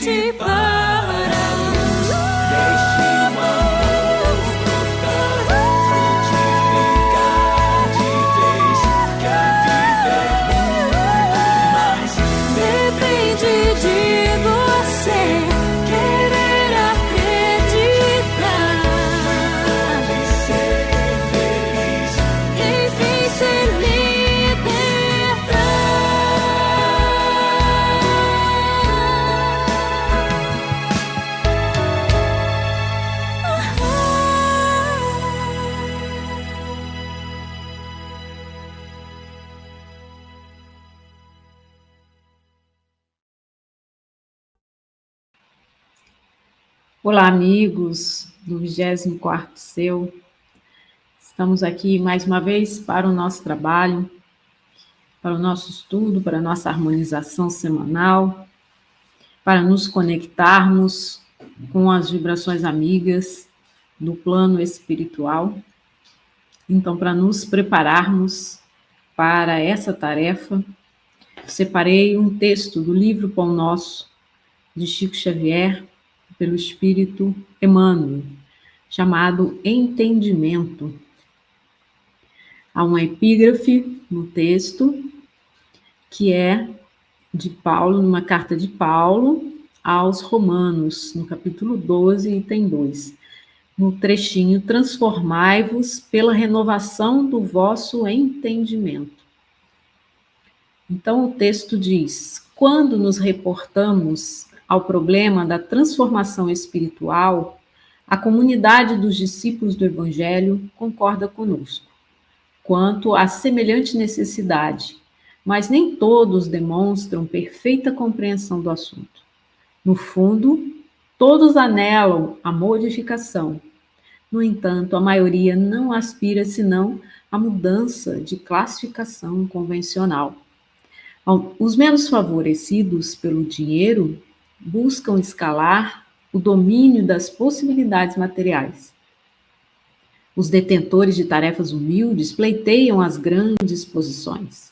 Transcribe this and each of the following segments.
te para deixe o amor brotar, frutificar de vez, que a vida é muito mais. Depende de você querer acreditar, pode ser feliz, enfim se libertar. Olá, amigos do 24º Seu. Estamos aqui mais uma vez para o nosso trabalho, para o nosso estudo, para a nossa harmonização semanal, para nos conectarmos com as vibrações amigas do plano espiritual. Então, para nos prepararmos para essa tarefa, separei um texto do livro Pão Nosso, de Chico Xavier, pelo Espírito Emmanuel, chamado Entendimento. Há uma epígrafe no texto, que é de Paulo, numa carta de Paulo aos Romanos, no capítulo 12, item 2, no trechinho: transformai-vos pela renovação do vosso entendimento. Então o texto diz: quando nos reportamos ao problema da transformação espiritual, a comunidade dos discípulos do Evangelho concorda conosco quanto à semelhante necessidade, mas nem todos demonstram perfeita compreensão do assunto. No fundo, todos anelam a modificação. No entanto, a maioria não aspira senão à mudança de classificação convencional. Os menos favorecidos pelo dinheiro buscam escalar o domínio das possibilidades materiais. Os detentores de tarefas humildes pleiteiam as grandes posições.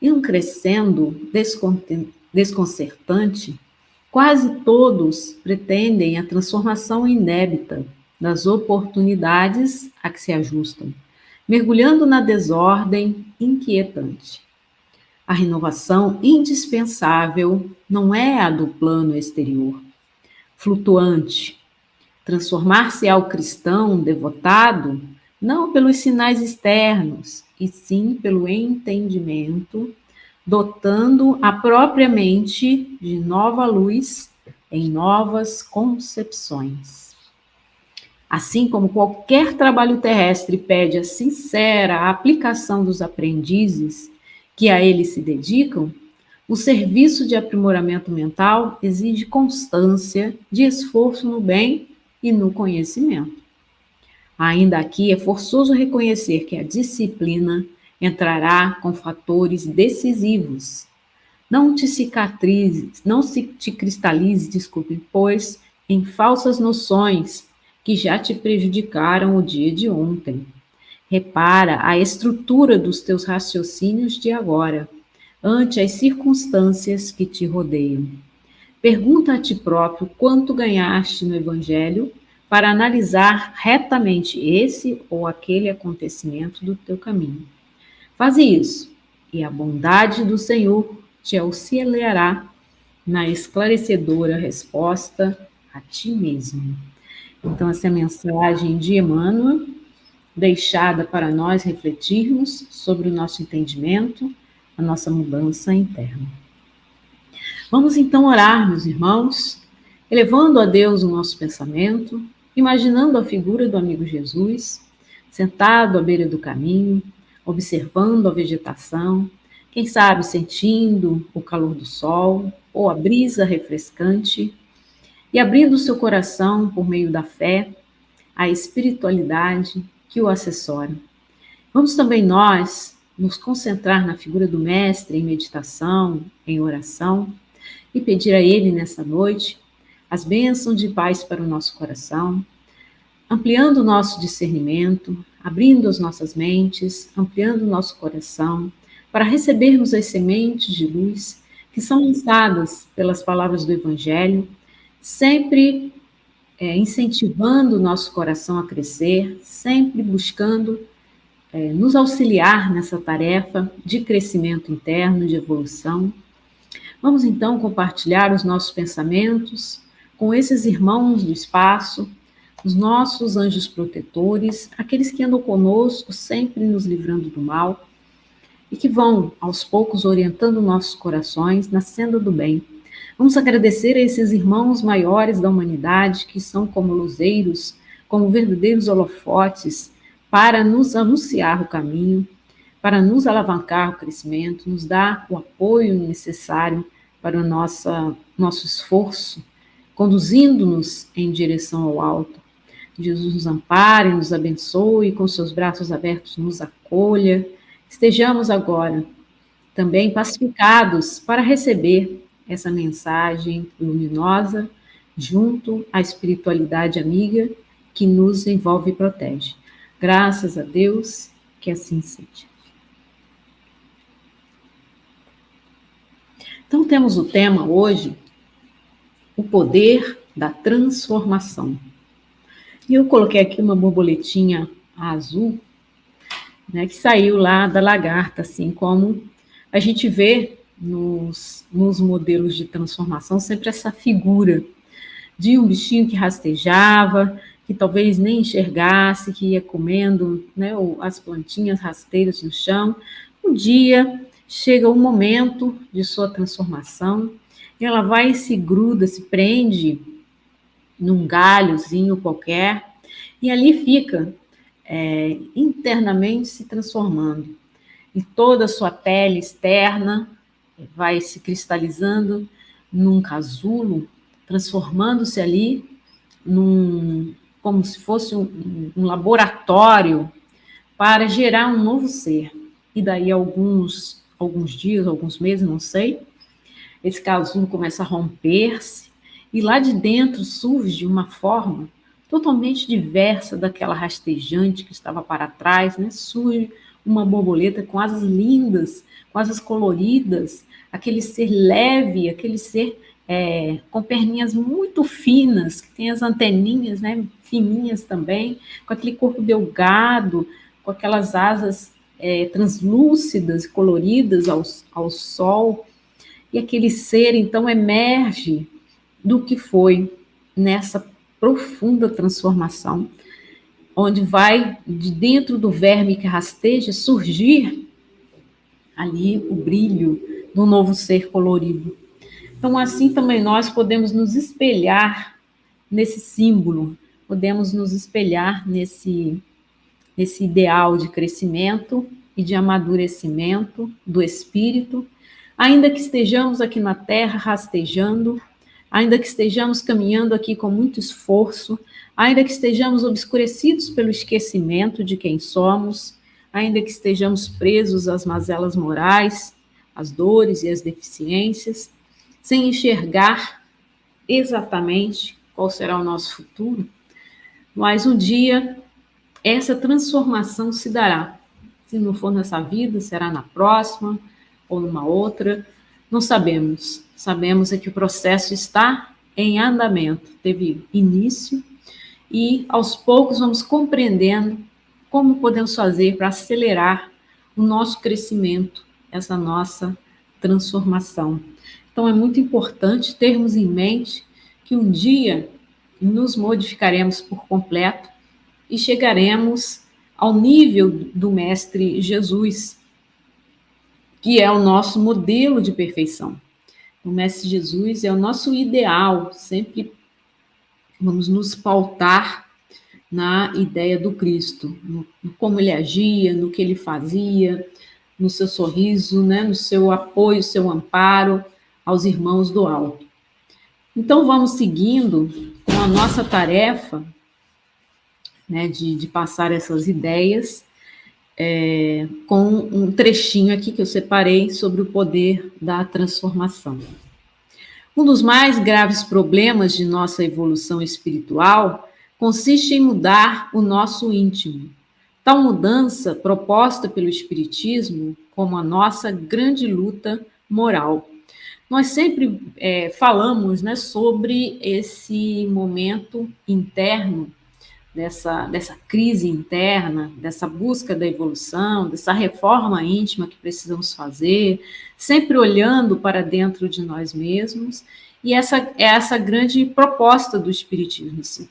Em um crescendo desconcertante, quase todos pretendem a transformação inébita das oportunidades a que se ajustam, mergulhando na desordem inquietante. A renovação indispensável não é a do plano exterior, flutuante. Transformar-se ao cristão devotado não pelos sinais externos, e sim pelo entendimento, dotando a própria mente de nova luz em novas concepções. Assim como qualquer trabalho terrestre pede a sincera aplicação dos aprendizes que a ele se dedicam, o serviço de aprimoramento mental exige constância de esforço no bem e no conhecimento. Ainda aqui é forçoso reconhecer que a disciplina entrará com fatores decisivos. Não te cristalize, pois, em falsas noções que já te prejudicaram o dia de ontem. Repara a estrutura dos teus raciocínios de agora, ante as circunstâncias que te rodeiam. Pergunta a ti próprio quanto ganhaste no Evangelho para analisar retamente esse ou aquele acontecimento do teu caminho. Faze isso, e a bondade do Senhor te auxiliará na esclarecedora resposta a ti mesmo. Então, essa é a mensagem de Emmanuel, deixada para nós refletirmos sobre o nosso entendimento, a nossa mudança interna. Vamos então orar, meus irmãos, elevando a Deus o nosso pensamento, imaginando a figura do amigo Jesus, sentado à beira do caminho, observando a vegetação, quem sabe sentindo o calor do sol ou a brisa refrescante, e abrindo seu coração por meio da fé, a espiritualidade que o assessora. Vamos também nós nos concentrar na figura do Mestre em meditação, em oração, e pedir a Ele nessa noite as bênçãos de paz para o nosso coração, ampliando o nosso discernimento, abrindo as nossas mentes, ampliando o nosso coração, para recebermos as sementes de luz que são lançadas pelas palavras do Evangelho, sempre incentivando o nosso coração a crescer, sempre buscando nos auxiliar nessa tarefa de crescimento interno, de evolução. Vamos então compartilhar os nossos pensamentos com esses irmãos do espaço, os nossos anjos protetores, aqueles que andam conosco, sempre nos livrando do mal, e que vão, aos poucos, orientando nossos corações na senda do bem. Vamos agradecer a esses irmãos maiores da humanidade, que são como luzeiros, como verdadeiros holofotes, para nos anunciar o caminho, para nos alavancar o crescimento, nos dar o apoio necessário para o nosso esforço, conduzindo-nos em direção ao alto. Jesus nos ampare, nos abençoe, com seus braços abertos nos acolha. Estejamos agora também pacificados para receber essa mensagem luminosa junto à espiritualidade amiga que nos envolve e protege. Graças a Deus, que assim seja. Então, temos o tema hoje, o poder da transformação. E eu coloquei aqui uma borboletinha azul, né, que saiu lá da lagarta, assim como a gente vê nos modelos de transformação, sempre essa figura de um bichinho que rastejava, que talvez nem enxergasse, que ia comendo, né, as plantinhas rasteiras no chão. Um dia chega o momento de sua transformação, e ela vai e se gruda, se prende num galhozinho qualquer, e ali fica internamente se transformando. E toda a sua pele externa vai se cristalizando num casulo, transformando-se ali como se fosse um laboratório para gerar um novo ser. E daí alguns dias, alguns meses, não sei, esse casulo começa a romper-se e lá de dentro surge uma forma totalmente diversa daquela rastejante que estava para trás, né? Surge uma borboleta com asas lindas, com asas coloridas, aquele ser leve, aquele ser com perninhas muito finas, que tem as anteninhas, né, fininhas também, com aquele corpo delgado, com aquelas asas translúcidas, coloridas ao sol, e aquele ser, então, emerge do que foi nessa profunda transformação, onde vai, de dentro do verme que rasteja, surgir ali o brilho do novo ser colorido. Então, assim também nós podemos nos espelhar nesse símbolo, podemos nos espelhar nesse ideal de crescimento e de amadurecimento do espírito, ainda que estejamos aqui na Terra rastejando, ainda que estejamos caminhando aqui com muito esforço, ainda que estejamos obscurecidos pelo esquecimento de quem somos, ainda que estejamos presos às mazelas morais, às dores e às deficiências, sem enxergar exatamente qual será o nosso futuro, mas um dia essa transformação se dará. Se não for nessa vida, será na próxima ou numa outra, não sabemos. Sabemos é que o processo está em andamento, teve início e aos poucos vamos compreendendo como podemos fazer para acelerar o nosso crescimento, essa nossa transformação. Então, é muito importante termos em mente que um dia nos modificaremos por completo e chegaremos ao nível do Mestre Jesus, que é o nosso modelo de perfeição. O Mestre Jesus é o nosso ideal, sempre vamos nos pautar na ideia do Cristo, no como ele agia, no que ele fazia, no seu sorriso, né, no seu apoio, seu amparo aos irmãos do alto. Então, vamos seguindo com a nossa tarefa, né, de passar essas ideias, com um trechinho aqui que eu separei sobre o poder da transformação. Um dos mais graves problemas de nossa evolução espiritual consiste em mudar o nosso íntimo. Tal mudança, proposta pelo Espiritismo como a nossa grande luta moral. Nós sempre falamos, né, sobre esse momento interno, dessa crise interna, dessa busca da evolução, dessa reforma íntima que precisamos fazer, sempre olhando para dentro de nós mesmos, e essa é essa grande proposta do Espiritismo, assim,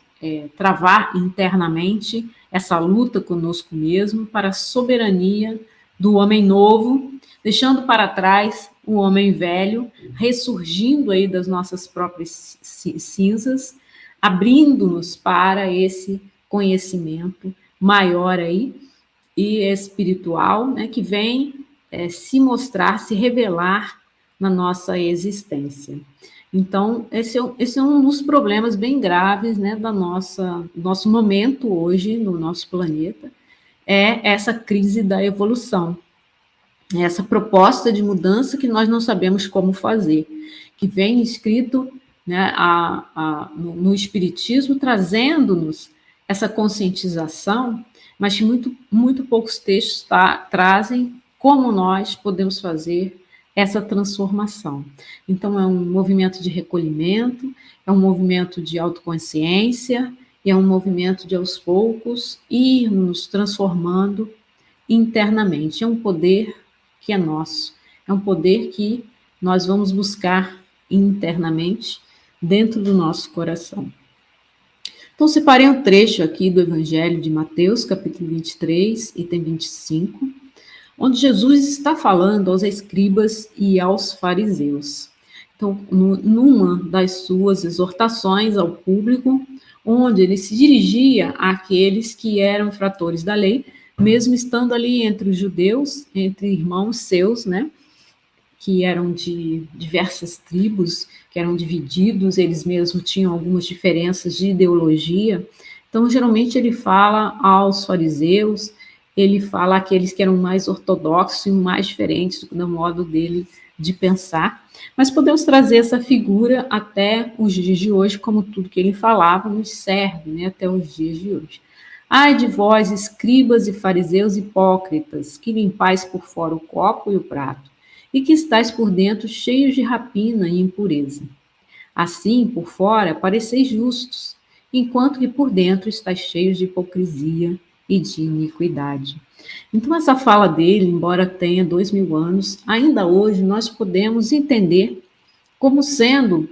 travar internamente essa luta conosco mesmo para a soberania do homem novo, deixando para trás o homem velho, ressurgindo aí das nossas próprias cinzas, abrindo-nos para esse conhecimento maior aí e espiritual, né, que vem se mostrar, se revelar na nossa existência. Então, esse é um dos problemas bem graves, né, do nosso momento hoje no nosso planeta, é essa crise da evolução, essa proposta de mudança que nós não sabemos como fazer, que vem escrito, né, no Espiritismo, trazendo-nos essa conscientização, mas que muito poucos textos trazem como nós podemos fazer essa transformação. Então, é um movimento de recolhimento, é um movimento de autoconsciência, e é um movimento de, aos poucos, irmos nos transformando internamente. É um poder que é nosso, é um poder que nós vamos buscar internamente dentro do nosso coração. Então, separei um trecho aqui do Evangelho de Mateus, capítulo 23, item 25, onde Jesus está falando aos escribas e aos fariseus. Então, numa das suas exortações ao público, onde ele se dirigia àqueles que eram infratores da lei, mesmo estando ali entre os judeus, entre irmãos seus, né, que eram de diversas tribos, que eram divididos, eles mesmos tinham algumas diferenças de ideologia. Então, geralmente, ele fala aos fariseus, ele fala àqueles que eram mais ortodoxos e mais diferentes do modo dele de pensar. Mas podemos trazer essa figura até os dias de hoje, como tudo que ele falava nos serve, né, até os dias de hoje. Ai de vós, escribas e fariseus hipócritas, que limpais por fora o copo e o prato, e que estáis por dentro cheios de rapina e impureza. Assim, por fora, pareceis justos, enquanto que por dentro estáis cheios de hipocrisia e de iniquidade. Então, essa fala dele, embora tenha 2000 anos, ainda hoje nós podemos entender como sendo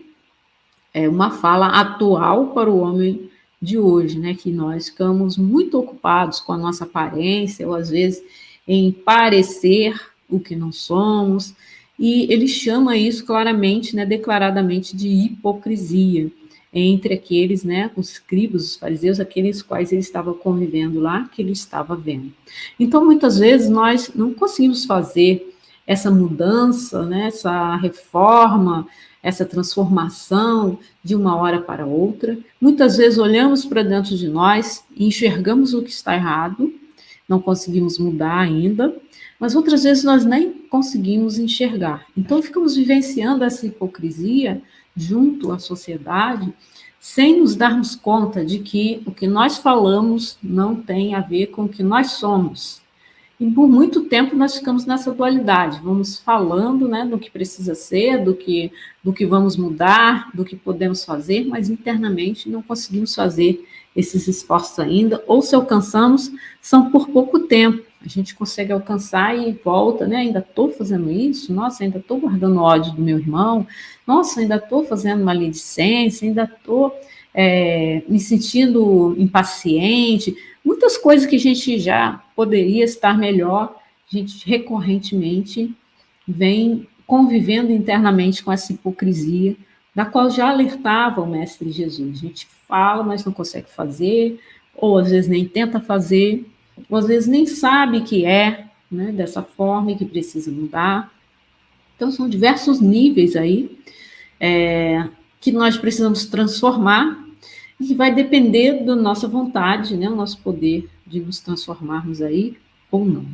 uma fala atual para o homem de hoje, né? Que nós ficamos muito ocupados com a nossa aparência, ou às vezes em parecer o que não somos, e ele chama isso claramente, né, declaradamente, de hipocrisia entre aqueles, né, os escribas, os fariseus, aqueles quais ele estava convivendo lá, que ele estava vendo. Então, muitas vezes, nós não conseguimos fazer essa mudança, né, essa reforma, essa transformação de uma hora para outra. Muitas vezes olhamos para dentro de nós e enxergamos o que está errado, não conseguimos mudar ainda, mas outras vezes nós nem conseguimos enxergar. Então, ficamos vivenciando essa hipocrisia junto à sociedade, sem nos darmos conta de que o que nós falamos não tem a ver com o que nós somos. E por muito tempo nós ficamos nessa dualidade, vamos falando, né, do que precisa ser, do que vamos mudar, do que podemos fazer, mas internamente não conseguimos fazer esses esforços ainda, ou se alcançamos, são por pouco tempo. A gente consegue alcançar e volta, né? Ainda estou fazendo isso, nossa, ainda estou guardando ódio do meu irmão, nossa, ainda estou fazendo maledicência, ainda estou me sentindo impaciente. Muitas coisas que a gente já poderia estar melhor, a gente recorrentemente vem convivendo internamente com essa hipocrisia, da qual já alertava o Mestre Jesus. A gente fala, mas não consegue fazer, ou às vezes nem tenta fazer, ou às vezes nem sabe que né, dessa forma e que precisa mudar. Então, são diversos níveis aí que nós precisamos transformar e que vai depender da nossa vontade, né, o nosso poder de nos transformarmos aí ou não.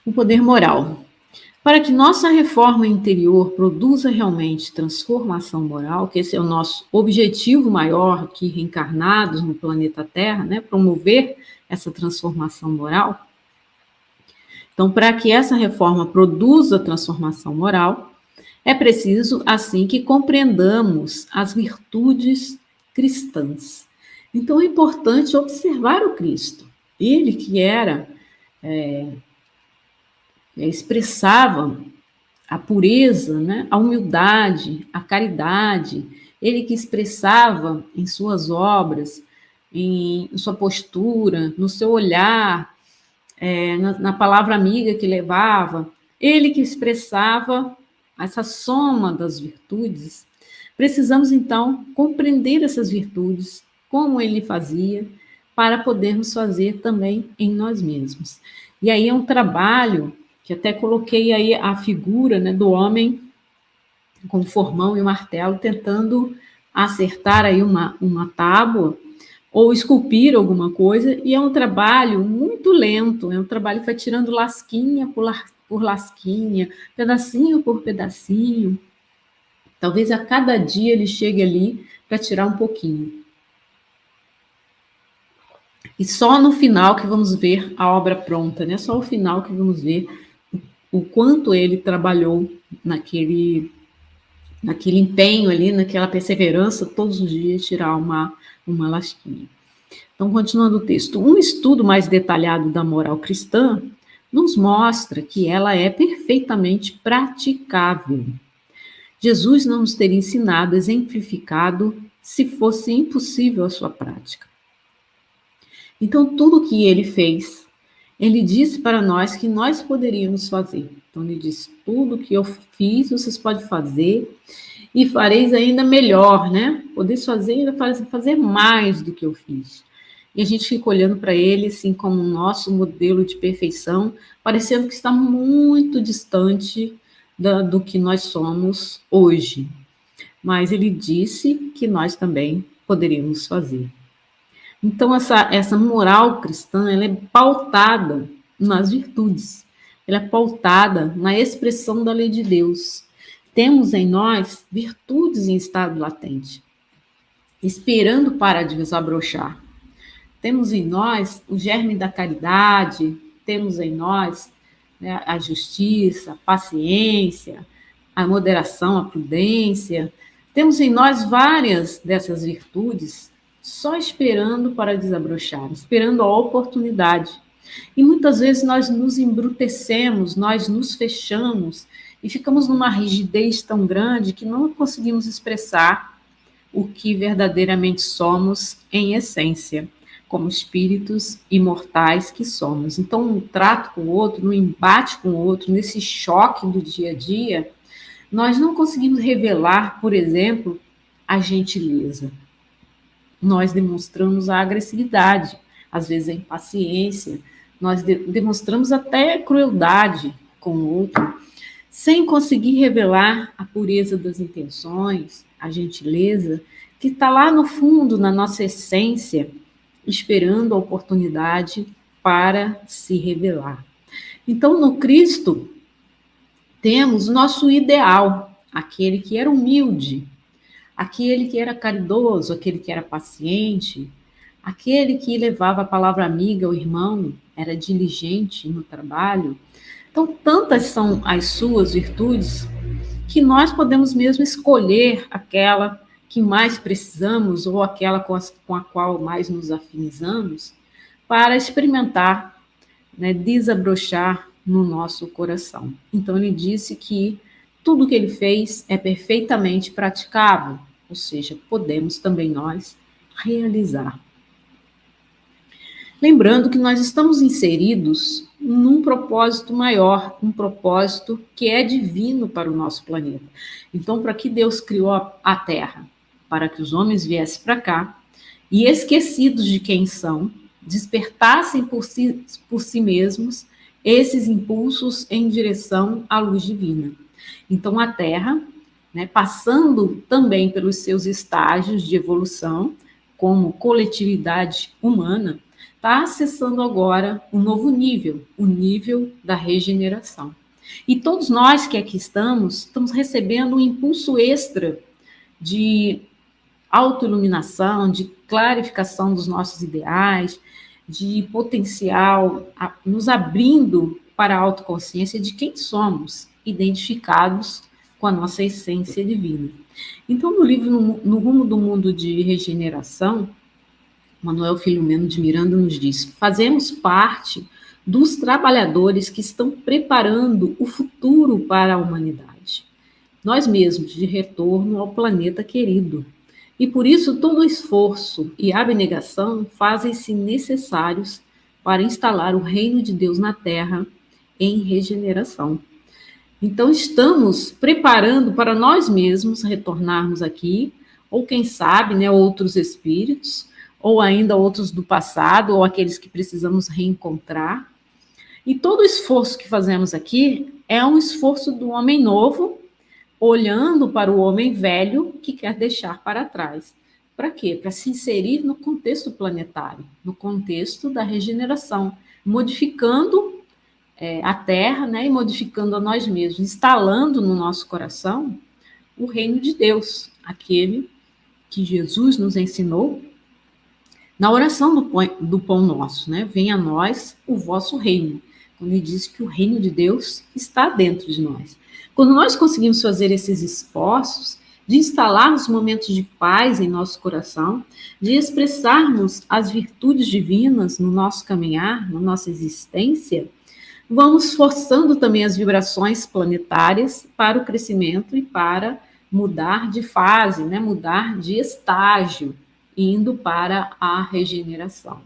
O poder moral. Para que nossa reforma interior produza realmente transformação moral, que esse é o nosso objetivo maior aqui reencarnados no planeta Terra, né, promover essa transformação moral, Então, para que essa reforma produza transformação moral, é preciso, assim, que compreendamos as virtudes cristãs. Então, é importante observar o Cristo. Ele que expressava a pureza, né? A humildade, a caridade, ele que expressava em suas obras, em sua postura, no seu olhar, na palavra amiga que levava, ele que expressava essa soma das virtudes. Precisamos, então, compreender essas virtudes, como ele fazia, para podermos fazer também em nós mesmos. E aí é um trabalho que até coloquei aí a figura, né, do homem com o formão e o martelo, tentando acertar aí uma tábua, ou esculpir alguma coisa, e é um trabalho muito lento, é um trabalho que vai tirando lasquinha por lasquinha, pedacinho por pedacinho. Talvez a cada dia ele chegue ali para tirar um pouquinho. E só no final que vamos ver a obra pronta, né? Só no final que vamos ver o quanto ele trabalhou naquele empenho ali, naquela perseverança, todos os dias tirar uma lasquinha. Então, continuando o texto, um estudo mais detalhado da moral cristã nos mostra que ela é perfeitamente praticável. Jesus não nos teria ensinado, exemplificado, se fosse impossível a sua prática. Então, tudo que ele fez, ele disse para nós que nós poderíamos fazer. Então, ele disse, tudo que eu fiz, vocês podem fazer, e fareis ainda melhor, né? Podeis fazer ainda fazer mais do que eu fiz. E a gente fica olhando para ele, assim, como o nosso modelo de perfeição, parecendo que está muito distante do que nós somos hoje. Mas ele disse que nós também poderíamos fazer. Então, essa moral cristã, ela é pautada nas virtudes. Ela é pautada na expressão da lei de Deus. Temos em nós virtudes em estado latente, esperando para desabrochar. Temos em nós o germe da caridade, temos em nós, né, a justiça, a paciência, a moderação, a prudência. Temos em nós várias dessas virtudes só esperando para desabrochar, esperando a oportunidade. E muitas vezes nós nos embrutecemos, nós nos fechamos e ficamos numa rigidez tão grande que não conseguimos expressar o que verdadeiramente somos em essência, como espíritos imortais que somos. Então, no trato com o outro, no embate com o outro, nesse choque do dia a dia, nós não conseguimos revelar, por exemplo, a gentileza. Nós demonstramos a agressividade, às vezes a impaciência, nós demonstramos até crueldade com o outro, sem conseguir revelar a pureza das intenções, a gentileza, que está lá no fundo, na nossa essência, esperando a oportunidade para se revelar. Então, no Cristo, temos o nosso ideal, aquele que era humilde, aquele que era caridoso, aquele que era paciente, aquele que levava a palavra amiga ao irmão, era diligente no trabalho. Então, tantas são as suas virtudes que nós podemos mesmo escolher aquela que mais precisamos ou aquela com a qual mais nos afinizamos para experimentar, né, desabrochar no nosso coração. Então, ele disse que tudo que ele fez é perfeitamente praticável, ou seja, podemos também nós realizar. Lembrando que nós estamos inseridos num propósito maior, um propósito que é divino para o nosso planeta. Então, para que Deus criou a Terra? Para que os homens viessem para cá e, esquecidos de quem são, despertassem por si mesmos esses impulsos em direção à luz divina. Então, a Terra, né, passando também pelos seus estágios de evolução, como coletividade humana, está acessando agora um novo nível, o nível da regeneração. E todos nós que aqui estamos recebendo um impulso extra de autoiluminação, de clarificação dos nossos ideais, de potencial, nos abrindo para a autoconsciência de quem somos, identificados com a nossa essência divina. Então, no livro No Rumo do Mundo de Regeneração, Manuel Filomeno de Miranda nos diz: fazemos parte dos trabalhadores que estão preparando o futuro para a humanidade. Nós mesmos, de retorno ao planeta querido. E por isso todo esforço e abnegação fazem-se necessários para instalar o reino de Deus na Terra em regeneração. Então estamos preparando para nós mesmos retornarmos aqui, ou quem sabe, né, outros espíritos, ou ainda outros do passado, ou aqueles que precisamos reencontrar. E todo o esforço que fazemos aqui é um esforço do homem novo, olhando para o homem velho que quer deixar para trás. Para quê? Para se inserir no contexto planetário, no contexto da regeneração, modificando a Terra, né, e modificando a nós mesmos, instalando no nosso coração o reino de Deus, aquele que Jesus nos ensinou na oração do pão nosso, né? Venha a nós o vosso reino. Quando ele diz que o reino de Deus está dentro de nós. Quando nós conseguimos fazer esses esforços de instalarmos momentos de paz em nosso coração, de expressarmos as virtudes divinas no nosso caminhar, na nossa existência, vamos forçando também as vibrações planetárias para o crescimento e para mudar de fase, né? Mudar de estágio, indo para a regeneração.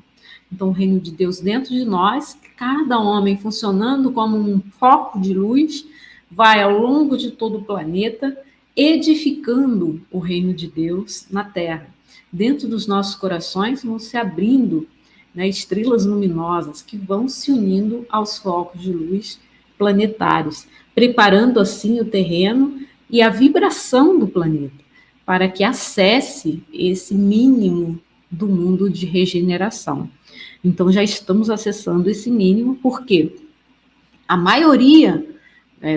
Então, o reino de Deus dentro de nós, cada homem funcionando como um foco de luz, vai ao longo de todo o planeta, edificando o reino de Deus na Terra. Dentro dos nossos corações vão se abrindo, né, estrelas luminosas que vão se unindo aos focos de luz planetários, preparando assim o terreno e a vibração do planeta, para que acesse esse mínimo do mundo de regeneração. Então, já estamos acessando esse mínimo, porque a maioria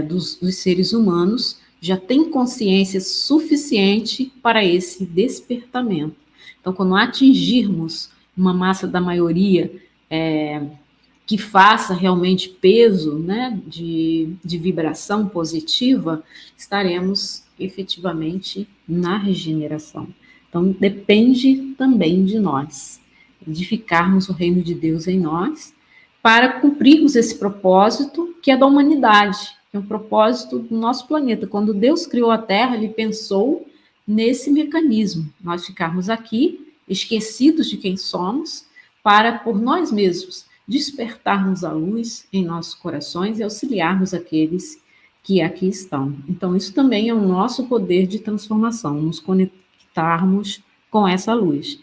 dos seres humanos já tem consciência suficiente para esse despertamento. Então, quando atingirmos uma massa da maioria que faça realmente peso, né, de vibração positiva, estaremos efetivamente na regeneração. Então, depende também de nós, edificarmos o reino de Deus em nós, para cumprirmos esse propósito que é da humanidade, é um propósito do nosso planeta. Quando Deus criou a Terra, Ele pensou nesse mecanismo, nós ficarmos aqui, esquecidos de quem somos, para, por nós mesmos, despertarmos a luz em nossos corações e auxiliarmos aqueles que aqui estão. Então, isso também é o nosso poder de transformação, nos conectarmos com essa luz,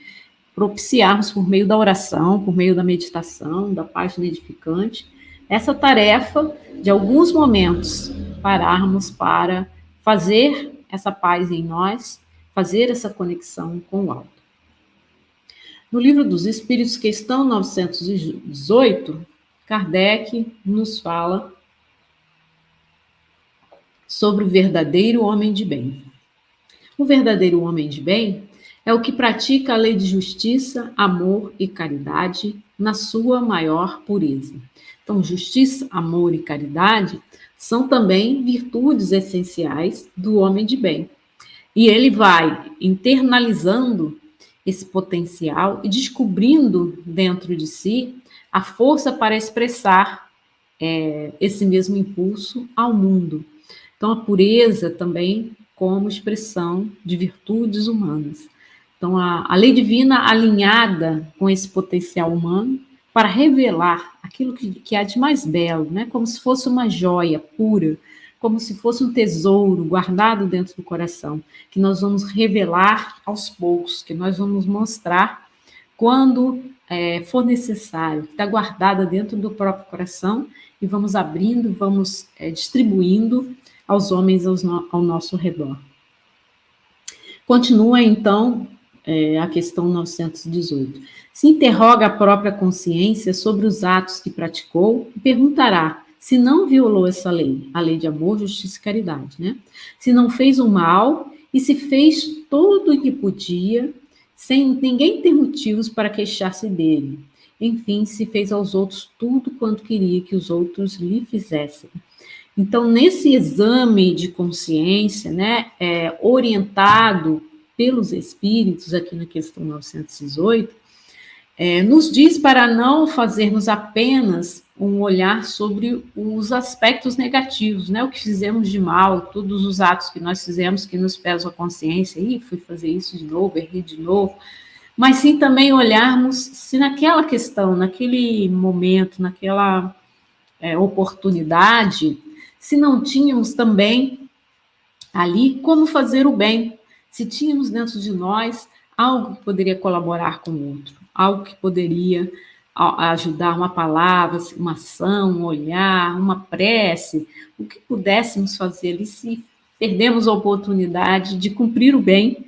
propiciarmos por meio da oração, por meio da meditação, da página edificante, essa tarefa de alguns momentos pararmos para fazer essa paz em nós, fazer essa conexão com o alto. No Livro dos Espíritos, questão 918, Kardec nos fala sobre o verdadeiro homem de bem. O verdadeiro homem de bem é o que pratica a lei de justiça, amor e caridade na sua maior pureza. Então, justiça, amor e caridade são também virtudes essenciais do homem de bem. E ele vai internalizando esse potencial e descobrindo dentro de si a força para expressar esse mesmo impulso ao mundo. Então, a pureza também como expressão de virtudes humanas. Então, a lei divina alinhada com esse potencial humano para revelar aquilo que há de mais belo, né? Como se fosse uma joia pura, como se fosse um tesouro guardado dentro do coração, que nós vamos revelar aos poucos, que nós vamos mostrar quando for necessário, que está guardada dentro do próprio coração, e vamos abrindo, vamos distribuindo aos homens ao nosso redor. Continua, então, a questão 918. Se interroga a própria consciência sobre os atos que praticou e perguntará se não violou essa lei, a lei de amor, justiça e caridade, né? Se não fez o mal e se fez tudo o que podia, sem ninguém ter motivos para queixar-se dele. enfim, se fez aos outros tudo quanto queria que os outros lhe fizessem. Então, nesse exame de consciência, né, orientado pelos espíritos, aqui na questão 918, nos diz para não fazermos apenas um olhar sobre os aspectos negativos, né, o que fizemos de mal, todos os atos que nós fizemos que nos pesam a consciência, fui fazer isso de novo, errei de novo, mas sim também olharmos se naquela questão, naquele momento, naquela oportunidade, se não tínhamos também ali como fazer o bem, se tínhamos dentro de nós algo que poderia colaborar com o outro, algo que poderia ajudar, uma palavra, uma ação, um olhar, uma prece, o que pudéssemos fazer ali se perdemos a oportunidade de cumprir o bem,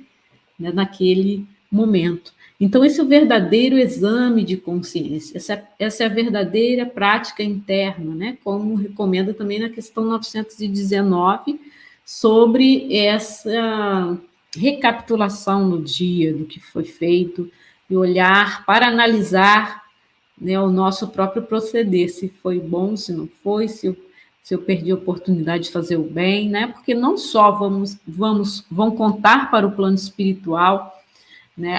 né, naquele momento. Então, esse é o verdadeiro exame de consciência, essa é a verdadeira prática interna, né, como recomenda também na questão 919, sobre essa recapitulação no dia do que foi feito e olhar para analisar, né, o nosso próprio proceder, se foi bom, se não foi, se eu perdi a oportunidade de fazer o bem, né? Porque não só vão contar para o plano espiritual, né,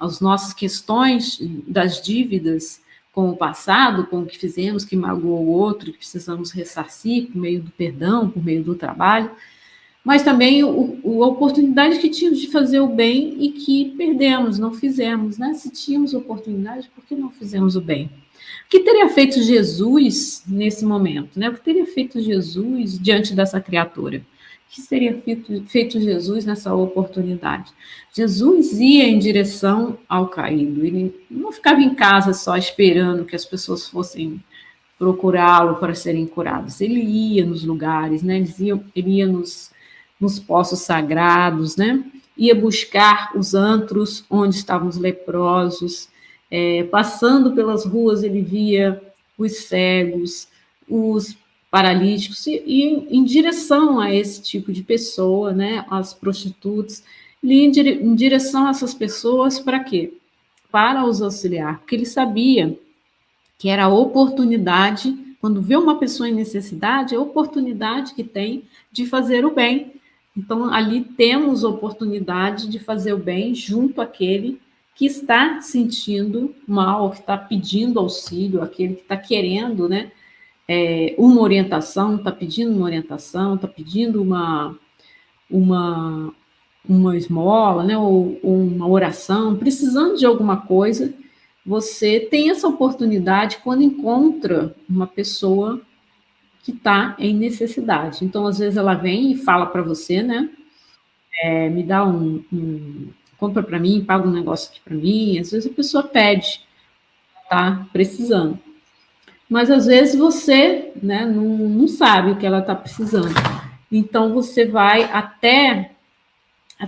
as nossas questões das dívidas com o passado, com o que fizemos, que magoou o outro, que precisamos ressarcir por meio do perdão, por meio do trabalho, mas também a oportunidade que tínhamos de fazer o bem e que perdemos, não fizemos, né? Se tínhamos oportunidade, por que não fizemos o bem? O que teria feito Jesus nesse momento, né? O que teria feito Jesus diante dessa criatura? O que teria feito Jesus nessa oportunidade? Jesus ia em direção ao caído, ele não ficava em casa só esperando que as pessoas fossem procurá-lo para serem curados, ele ia nos lugares, né? Ele ia nos poços sagrados, né? Ia buscar os antros onde estavam os leprosos, passando pelas ruas ele via os cegos, os paralíticos, e em direção a esse tipo de pessoa, né, as prostitutas, ele ia em direção a essas pessoas para quê? Para os auxiliar, porque ele sabia que era a oportunidade, quando vê uma pessoa em necessidade, é a oportunidade que tem de fazer o bem. Então, ali temos a oportunidade de fazer o bem junto àquele que está sentindo mal, que está pedindo auxílio, aquele que está querendo, né, uma orientação, está pedindo uma orientação, está pedindo uma esmola, né, ou uma oração, precisando de alguma coisa. Você tem essa oportunidade quando encontra uma pessoa que está em necessidade. Então, às vezes, ela vem e fala para você, né? Me dá compra para mim, paga um negócio aqui para mim. Às vezes a pessoa pede, tá precisando. Mas às vezes você, né, não sabe o que ela está precisando. Então, você vai até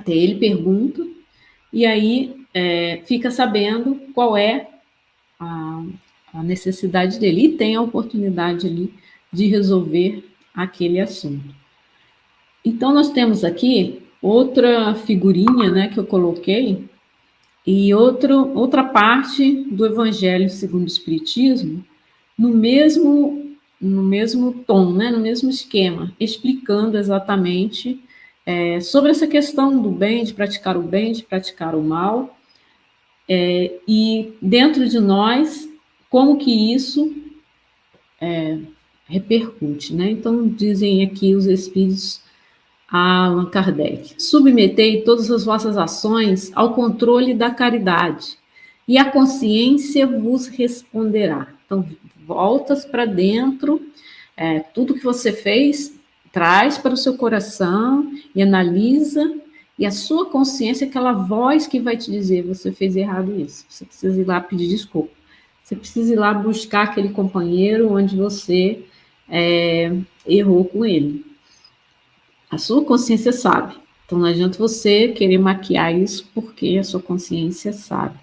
ele, pergunta, e aí fica sabendo qual é a necessidade dele, e tem a oportunidade ali de resolver aquele assunto. Então, nós temos aqui outra figurinha, né, que eu coloquei, e outra parte do Evangelho segundo o Espiritismo, no mesmo tom, né, no mesmo esquema, explicando exatamente sobre essa questão do bem, de praticar o bem, de praticar o mal, e dentro de nós, como que isso repercute, né? Então, dizem aqui os espíritos a Allan Kardec: submetei todas as vossas ações ao controle da caridade, e a consciência vos responderá. Então, voltas para dentro, tudo que você fez, traz para o seu coração e analisa, e a sua consciência é aquela voz que vai te dizer: você fez errado isso, você precisa ir lá pedir desculpa, você precisa ir lá buscar aquele companheiro onde você errou com ele. A sua consciência sabe. Então, não adianta você querer maquiar isso, porque a sua consciência sabe.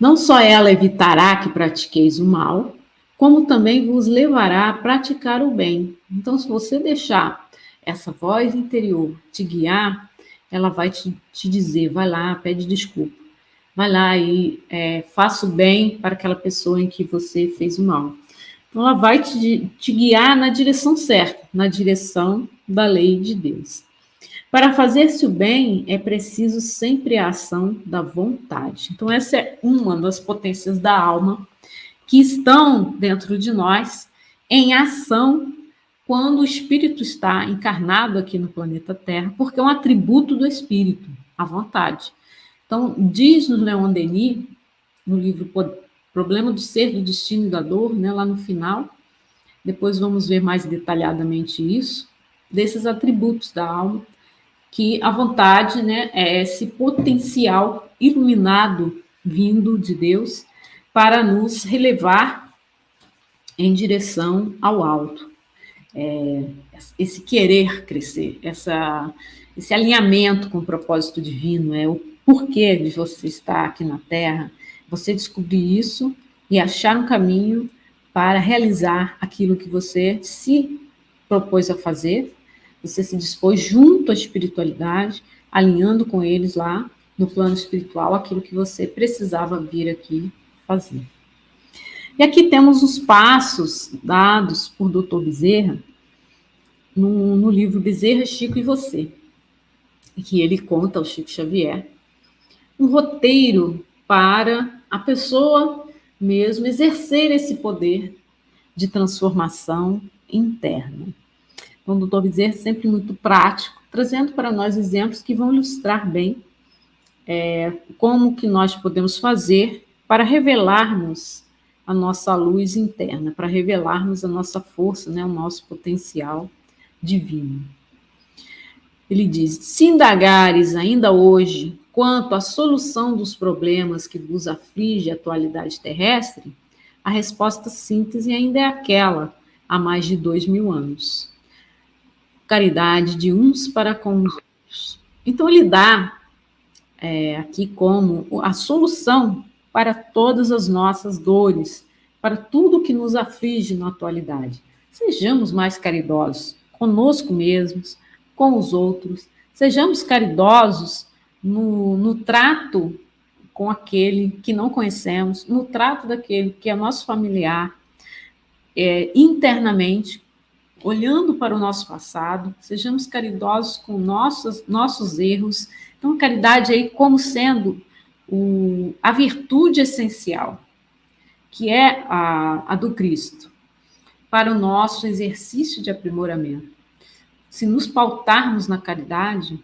Não só ela evitará que pratiqueis o mal, como também vos levará a praticar o bem. Então, se você deixar essa voz interior te guiar, ela vai te dizer: vai lá, pede desculpa. vai lá e faça o bem para aquela pessoa em que você fez o mal. Então, ela vai te guiar na direção certa, na direção da lei de Deus. Para fazer-se o bem, é preciso sempre a ação da vontade. Então, essa é uma das potências da alma que estão dentro de nós em ação quando o espírito está encarnado aqui no planeta Terra, porque é um atributo do espírito, a vontade. Então, diz-nos Leon Denis, no livro Problema do Ser, do Destino e da Dor, né, lá no final, depois vamos ver mais detalhadamente isso, desses atributos da alma, que a vontade, né, é esse potencial iluminado vindo de Deus para nos relevar em direção ao alto. Esse querer crescer, esse alinhamento com o propósito divino, o porquê de você estar aqui na Terra, você descobrir isso e achar um caminho para realizar aquilo que você se propôs a fazer, você se dispôs junto à espiritualidade, alinhando com eles lá no plano espiritual aquilo que você precisava vir aqui fazer. E aqui temos os passos dados por Dr. Bezerra no livro Bezerra, Chico e Você, que ele conta ao Chico Xavier um roteiro para a pessoa mesmo exercer esse poder de transformação interna. Então, o Dr. Bezerra é sempre muito prático, trazendo para nós exemplos que vão ilustrar bem como que nós podemos fazer para revelarmos a nossa luz interna, para revelarmos a nossa força, né, o nosso potencial divino. Ele diz: se indagares ainda hoje quanto à solução dos problemas que vos aflige a atualidade terrestre, a resposta síntese ainda é aquela, há mais de 2000 anos. Caridade de uns para com os outros. Então, ele dá aqui como a solução para todas as nossas dores, para tudo que nos aflige na atualidade. Sejamos mais caridosos conosco mesmos, com os outros, sejamos caridosos no trato com aquele que não conhecemos, no trato daquele que é nosso familiar, internamente, olhando para o nosso passado, sejamos caridosos com nossos erros. Então, a caridade aí como sendo a virtude essencial, que é a do Cristo, para o nosso exercício de aprimoramento. Se nos pautarmos na caridade,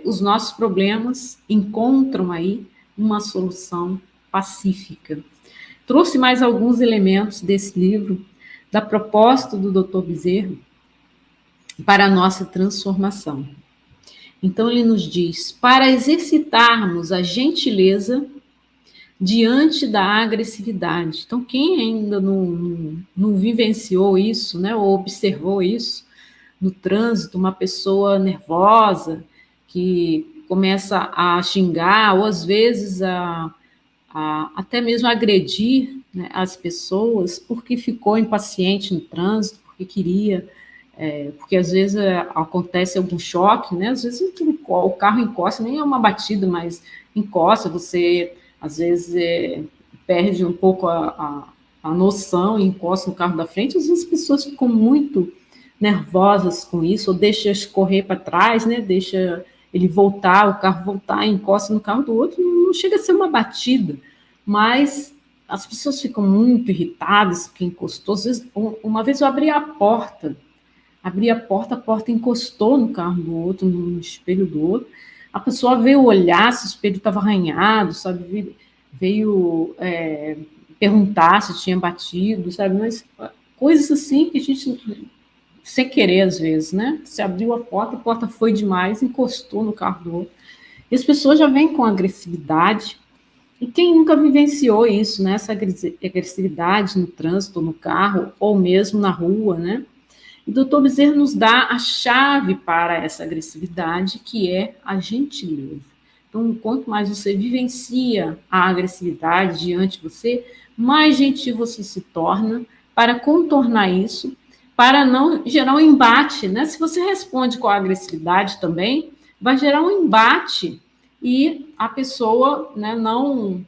os nossos problemas encontram aí uma solução pacífica. Trouxe mais alguns elementos desse livro, da proposta do Dr. Bezerra, para a nossa transformação. Então, ele nos diz, para exercitarmos a gentileza diante da agressividade. Então, quem ainda não vivenciou isso, né, ou observou isso no trânsito, uma pessoa nervosa que começa a xingar, ou às vezes até mesmo agredir, né, as pessoas porque ficou impaciente no trânsito, porque queria, porque às vezes acontece algum choque, né? Às vezes o carro encosta, nem é uma batida, mas encosta, você às vezes perde um pouco a noção e encosta no carro da frente. Às vezes as pessoas ficam muito nervosas com isso, ou deixa escorrer para trás, né? Deixa ele voltar, o carro voltar, encosta no carro do outro, não chega a ser uma batida, mas as pessoas ficam muito irritadas porque encostou. Às vezes, uma vez eu abri a porta, a porta encostou no carro do outro, no espelho do outro, a pessoa veio olhar se o espelho estava arranhado, sabe, veio perguntar se tinha batido, sabe, mas coisas assim que a gente, sem querer às vezes, né, se abriu a porta foi demais, encostou no carro do outro, e as pessoas já vêm com agressividade. E quem nunca vivenciou isso, né? Essa agressividade no trânsito, no carro, ou mesmo na rua, né? E o Dr. Bezerra nos dá a chave para essa agressividade, que é a gentileza. Então, quanto mais você vivencia a agressividade diante de você, mais gentil você se torna para contornar isso, para não gerar um embate, né? Se você responde com a agressividade também, vai gerar um embate e a pessoa, né, não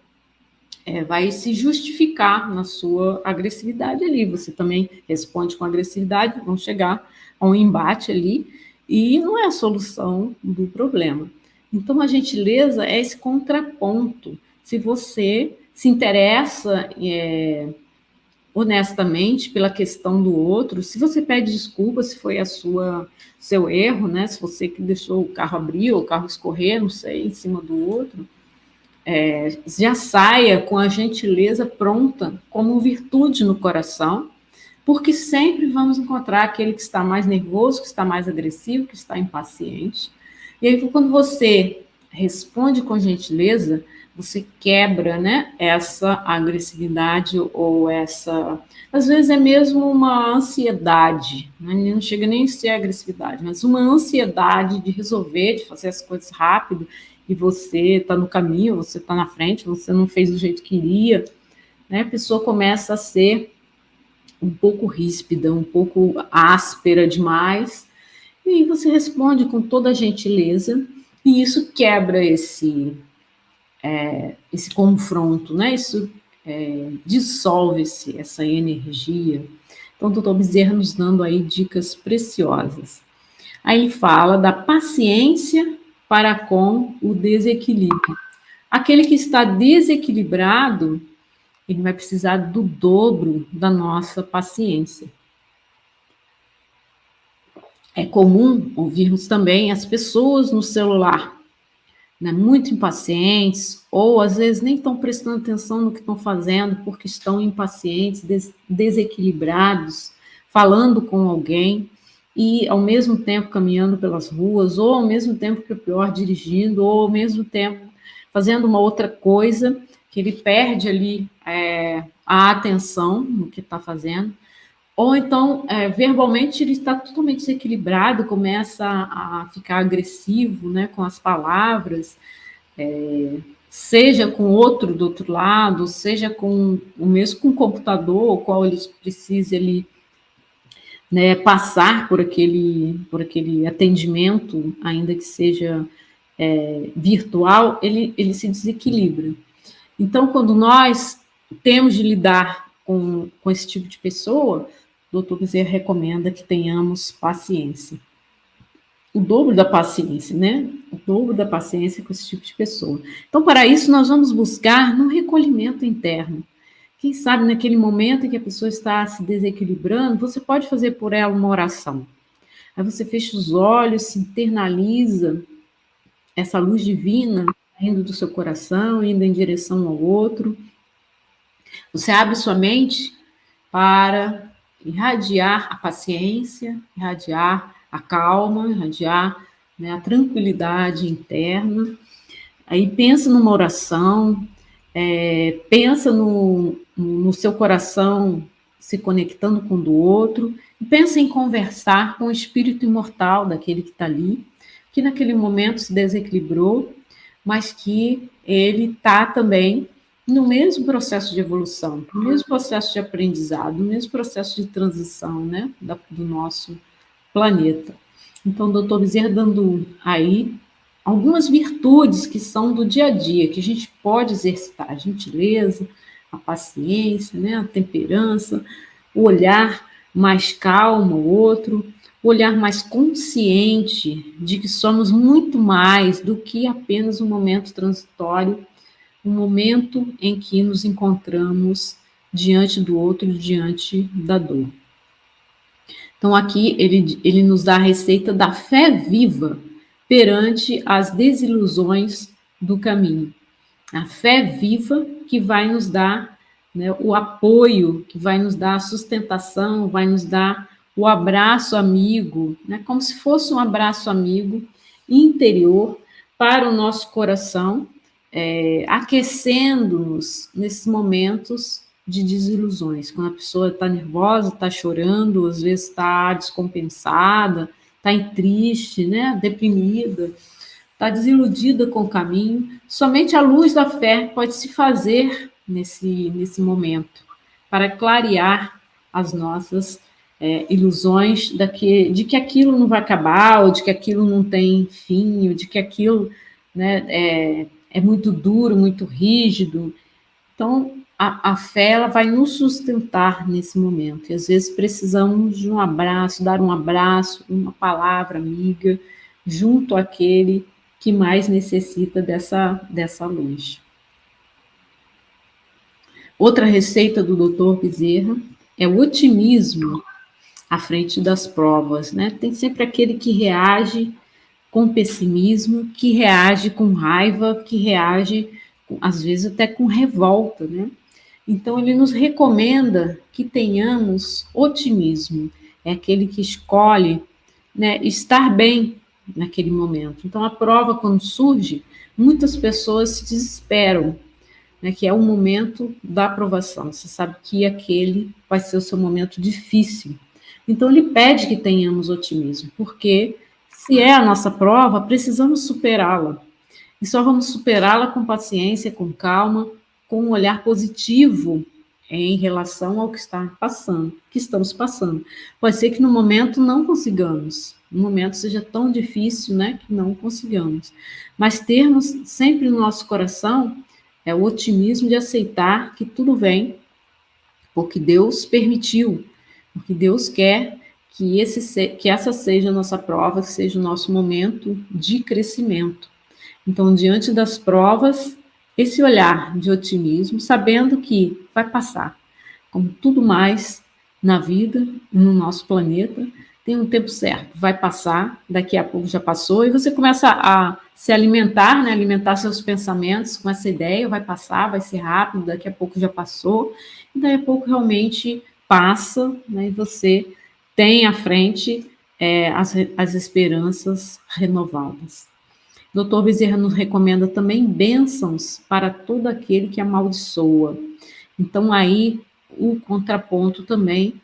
vai se justificar na sua agressividade ali. Você também responde com agressividade, vão chegar a um embate ali, e não é a solução do problema. Então, a gentileza é esse contraponto. Se você se interessa honestamente pela questão do outro, se você pede desculpa, se foi seu erro, né? Se você que deixou o carro abrir ou o carro escorrer, não sei, em cima do outro, já saia com a gentileza pronta como virtude no coração, porque sempre vamos encontrar aquele que está mais nervoso, que está mais agressivo, que está impaciente. E aí, quando você responde com gentileza, você quebra, né, essa agressividade ou essa... Às vezes é mesmo uma ansiedade, né? Não chega nem a ser agressividade, mas uma ansiedade de resolver, de fazer as coisas rápido, e você está no caminho, você está na frente, você não fez do jeito que queria, né? A pessoa começa a ser um pouco ríspida, um pouco áspera demais, e você responde com toda a gentileza, e isso quebra esse confronto, né? Isso dissolve-se essa energia. Então, o doutor Bezerra nos dando aí dicas preciosas. Aí ele fala da paciência para com o desequilíbrio. Aquele que está desequilibrado, ele vai precisar do dobro da nossa paciência. É comum ouvirmos também as pessoas no celular, né, muito impacientes, ou às vezes nem estão prestando atenção no que estão fazendo, porque estão impacientes, desequilibrados, falando com alguém, e ao mesmo tempo caminhando pelas ruas, ou ao mesmo tempo, que é pior, dirigindo, ou ao mesmo tempo fazendo uma outra coisa, que ele perde ali a atenção no que está fazendo, ou então, verbalmente, ele está totalmente desequilibrado, começa a ficar agressivo, né, com as palavras, seja com outro do outro lado, seja com o mesmo com o computador, o qual ele precisa ali, né, passar por aquele atendimento, ainda que seja virtual, ele se desequilibra. Então, quando nós temos de lidar com esse tipo de pessoa, o doutor Bezerra recomenda que tenhamos paciência. O dobro da paciência, né? O dobro da paciência com esse tipo de pessoa. Então, para isso, nós vamos buscar no recolhimento interno. Quem sabe, naquele momento em que a pessoa está se desequilibrando, você pode fazer por ela uma oração. Aí você fecha os olhos, se internaliza essa luz divina indo do seu coração, indo em direção ao outro. Você abre sua mente para irradiar a paciência, irradiar a calma, irradiar, né, a tranquilidade interna. Aí pensa numa oração, pensa no seu coração se conectando com o do outro, e pensa em conversar com o espírito imortal daquele que está ali, que naquele momento se desequilibrou, mas que ele está também no mesmo processo de evolução, no mesmo processo de aprendizado, no mesmo processo de transição, né, do nosso planeta. Então, o doutor Bezerra dando aí algumas virtudes que são do dia a dia, que a gente pode exercitar: a gentileza, a paciência, né, a temperança, o olhar mais calmo ao outro, o olhar mais consciente de que somos muito mais do que apenas um momento transitório, um momento em que nos encontramos diante do outro, diante da dor. Então, aqui ele nos dá a receita da fé viva perante as desilusões do caminho. A fé viva que vai nos dar, né, o apoio, que vai nos dar a sustentação, vai nos dar o abraço amigo, né, como se fosse um abraço amigo interior para o nosso coração, aquecendo-nos nesses momentos de desilusões. Quando a pessoa está nervosa, está chorando, às vezes está descompensada, está triste, né, deprimida, está desiludida com o caminho, somente a luz da fé pode se fazer nesse momento, para clarear as nossas ilusões de que aquilo não vai acabar, ou de que aquilo não tem fim, ou de que aquilo né, é muito duro, muito rígido. Então, a fé ela vai nos sustentar nesse momento. E às vezes precisamos de um abraço, dar um abraço, uma palavra amiga, junto àquele que mais necessita dessa luz. Outra receita do Dr. Bezerra é o otimismo à frente das provas, né? Tem sempre aquele que reage com pessimismo, que reage com raiva, que reage, às vezes, até com revolta, né? Então, ele nos recomenda que tenhamos otimismo. É aquele que escolhe, né, estar bem naquele momento. Então, a prova, quando surge, muitas pessoas se desesperam, né, que é o momento da aprovação. Você sabe que aquele vai ser o seu momento difícil. Então, ele pede que tenhamos otimismo, porque se é a nossa prova, precisamos superá-la. E só vamos superá-la com paciência, com calma, com um olhar positivo em relação ao que está passando, que estamos passando. Pode ser que no momento não consigamos, no momento seja tão difícil, né, que não consigamos. Mas termos sempre no nosso coração é o otimismo de aceitar que tudo vem, porque Deus permitiu, porque Deus quer que essa seja a nossa prova, que seja o nosso momento de crescimento. Então, diante das provas, esse olhar de otimismo, sabendo que vai passar, como tudo mais na vida, no nosso planeta, tem um tempo certo, vai passar, daqui a pouco já passou, e você começa a se alimentar, né, alimentar seus pensamentos com essa ideia, vai passar, vai ser rápido, daqui a pouco já passou, e daqui a pouco realmente passa, né, e você tem à frente as esperanças renovadas. Dr. Bezerra nos recomenda também bênçãos para todo aquele que amaldiçoa. Então, aí, o contraponto também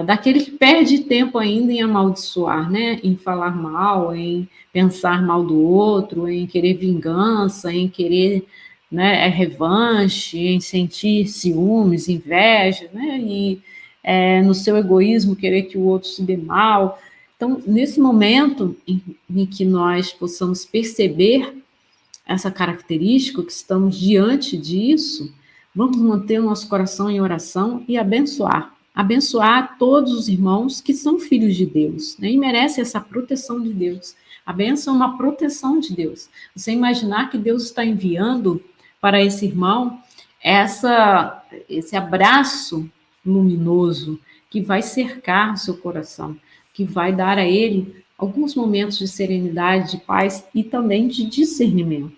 daquele que perde tempo ainda em amaldiçoar, né? Em falar mal, em pensar mal do outro, em querer vingança, em querer, né, revanche, em sentir ciúmes, inveja, né? E no seu egoísmo querer que o outro se dê mal. Então, nesse momento em que nós possamos perceber essa característica, que estamos diante disso, vamos manter o nosso coração em oração e abençoar. Abençoar todos os irmãos que são filhos de Deus, né, e merecem essa proteção de Deus. A bênção é uma proteção de Deus. Você imaginar que Deus está enviando para esse irmão esse abraço luminoso que vai cercar o seu coração, que vai dar a ele alguns momentos de serenidade, de paz e também de discernimento.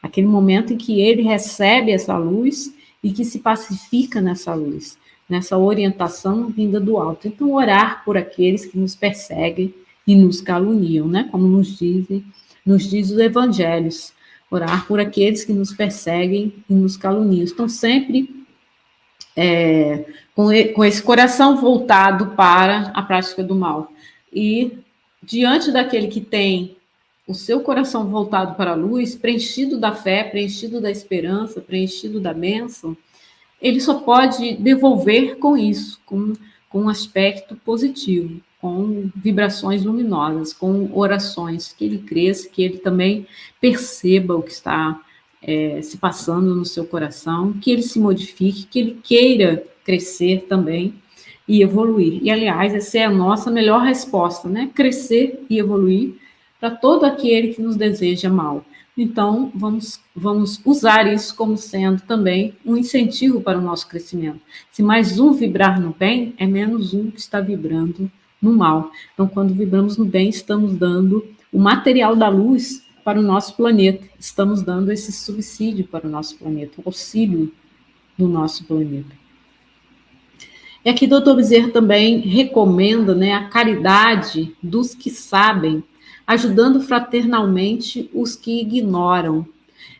Aquele momento em que ele recebe essa luz e que se pacifica nessa luz, nessa orientação vinda do alto. Então, orar por aqueles que nos perseguem e nos caluniam, né? Como nos diz os evangelhos. Orar por aqueles que nos perseguem e nos caluniam. Então, sempre com esse coração voltado para a prática do mal. E diante daquele que tem o seu coração voltado para a luz, preenchido da fé, preenchido da esperança, preenchido da bênção, ele só pode devolver com isso, com um aspecto positivo, com vibrações luminosas, com orações, que ele cresça, que ele também perceba o que está se passando no seu coração, que ele se modifique, que ele queira crescer também e evoluir. E, aliás, essa é a nossa melhor resposta, né? Crescer e evoluir para todo aquele que nos deseja mal. Então, vamos usar isso como sendo também um incentivo para o nosso crescimento. Se mais um vibrar no bem, é menos um que está vibrando no mal. Então, quando vibramos no bem, estamos dando o material da luz para o nosso planeta. Estamos dando esse subsídio para o nosso planeta, o auxílio do nosso planeta. E aqui o Dr. Bezerra também recomenda, né, a caridade dos que sabem, ajudando fraternalmente os que ignoram.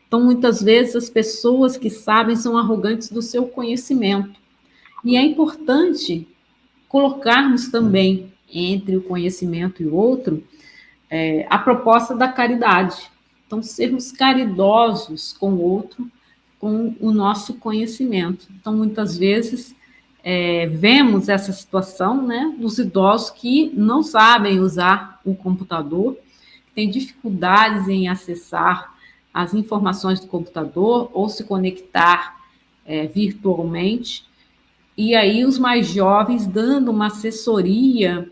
Então, muitas vezes, as pessoas que sabem são arrogantes do seu conhecimento. E é importante colocarmos também, entre o conhecimento e o outro, a proposta da caridade. Então, sermos caridosos com o outro, com o nosso conhecimento. Então, muitas vezes, vemos essa situação, né, dos idosos que não sabem usar o computador, têm dificuldades em acessar as informações do computador ou se conectar virtualmente. E aí os mais jovens dando uma assessoria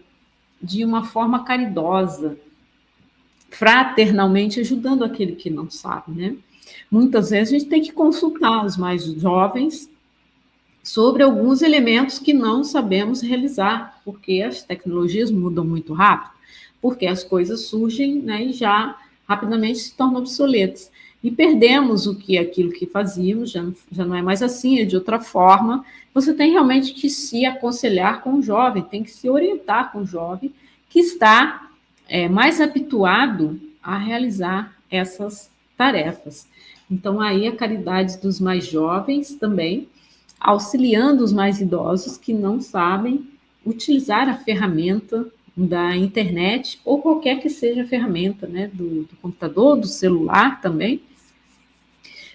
de uma forma caridosa, fraternalmente ajudando aquele que não sabe, né? Muitas vezes a gente tem que consultar os mais jovens sobre alguns elementos que não sabemos realizar, porque as tecnologias mudam muito rápido, porque as coisas surgem, né, e já rapidamente se tornam obsoletas. E perdemos aquilo que fazíamos, já não é mais assim, é de outra forma. Você tem realmente que se aconselhar com o jovem, tem que se orientar com o jovem que está mais habituado a realizar essas tarefas. Então, aí a caridade dos mais jovens também, auxiliando os mais idosos que não sabem utilizar a ferramenta da internet ou qualquer que seja a ferramenta, né, do computador, do celular também,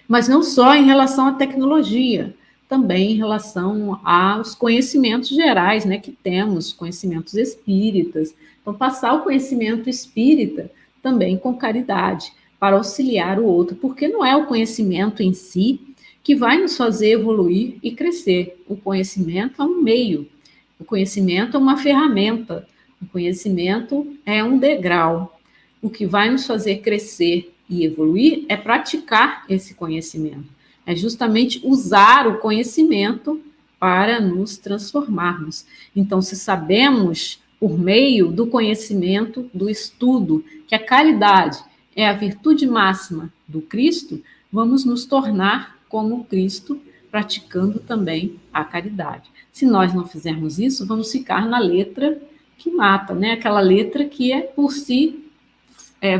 mas não só em relação à tecnologia, também em relação aos conhecimentos gerais, né, que temos, conhecimentos espíritas. Então, passar o conhecimento espírita também com caridade, para auxiliar o outro, porque não é o conhecimento em si que vai nos fazer evoluir e crescer. O conhecimento é um meio, o conhecimento é uma ferramenta, o conhecimento é um degrau. O que vai nos fazer crescer e evoluir é praticar esse conhecimento. É justamente usar o conhecimento para nos transformarmos. Então, se sabemos, por meio do conhecimento, do estudo, que a caridade é a virtude máxima do Cristo, vamos nos tornar como Cristo, praticando também a caridade. Se nós não fizermos isso, vamos ficar na letra que mata, né? Aquela letra que é por si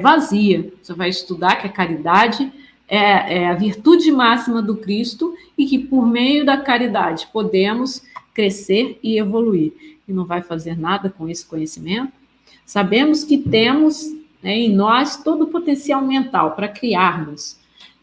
vazia. Você vai estudar que a caridade é a virtude máxima do Cristo e que por meio da caridade podemos crescer e evoluir. E não vai fazer nada com esse conhecimento? Sabemos que temos, né, em nós todo o potencial mental para criarmos,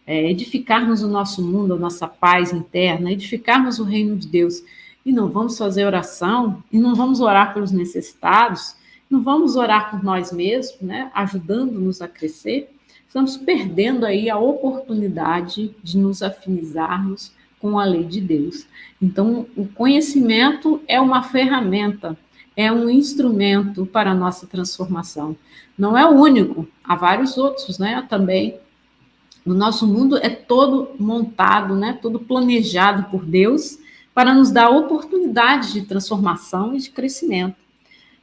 edificarmos o nosso mundo, a nossa paz interna, edificarmos o reino de Deus. E não vamos fazer oração, e não vamos orar pelos necessitados, não vamos orar por nós mesmos, né, ajudando-nos a crescer. Estamos perdendo aí a oportunidade de nos afinizarmos com a lei de Deus. Então, o conhecimento é uma ferramenta, é um instrumento para a nossa transformação. Não é o único, há vários outros, né, também. O nosso mundo é todo montado, né, todo planejado por Deus para nos dar oportunidades de transformação e de crescimento.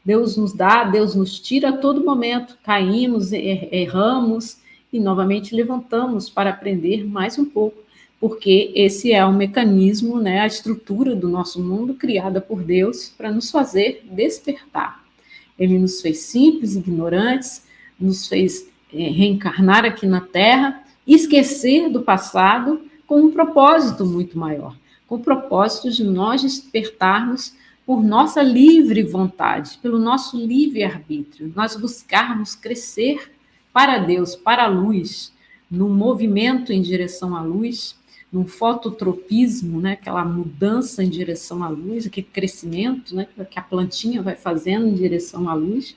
Deus nos dá, Deus nos tira a todo momento. Caímos, erramos e novamente levantamos para aprender mais um pouco, porque esse é o mecanismo, né, a estrutura do nosso mundo criada por Deus para nos fazer despertar. Ele nos fez simples, ignorantes, nos fez reencarnar aqui na Terra, esquecer do passado com um propósito muito maior, com o propósito de nós despertarmos por nossa livre vontade, pelo nosso livre-arbítrio, nós buscarmos crescer para Deus, para a luz, num movimento em direção à luz, num fototropismo, né, aquela mudança em direção à luz, aquele crescimento, né, que a plantinha vai fazendo em direção à luz,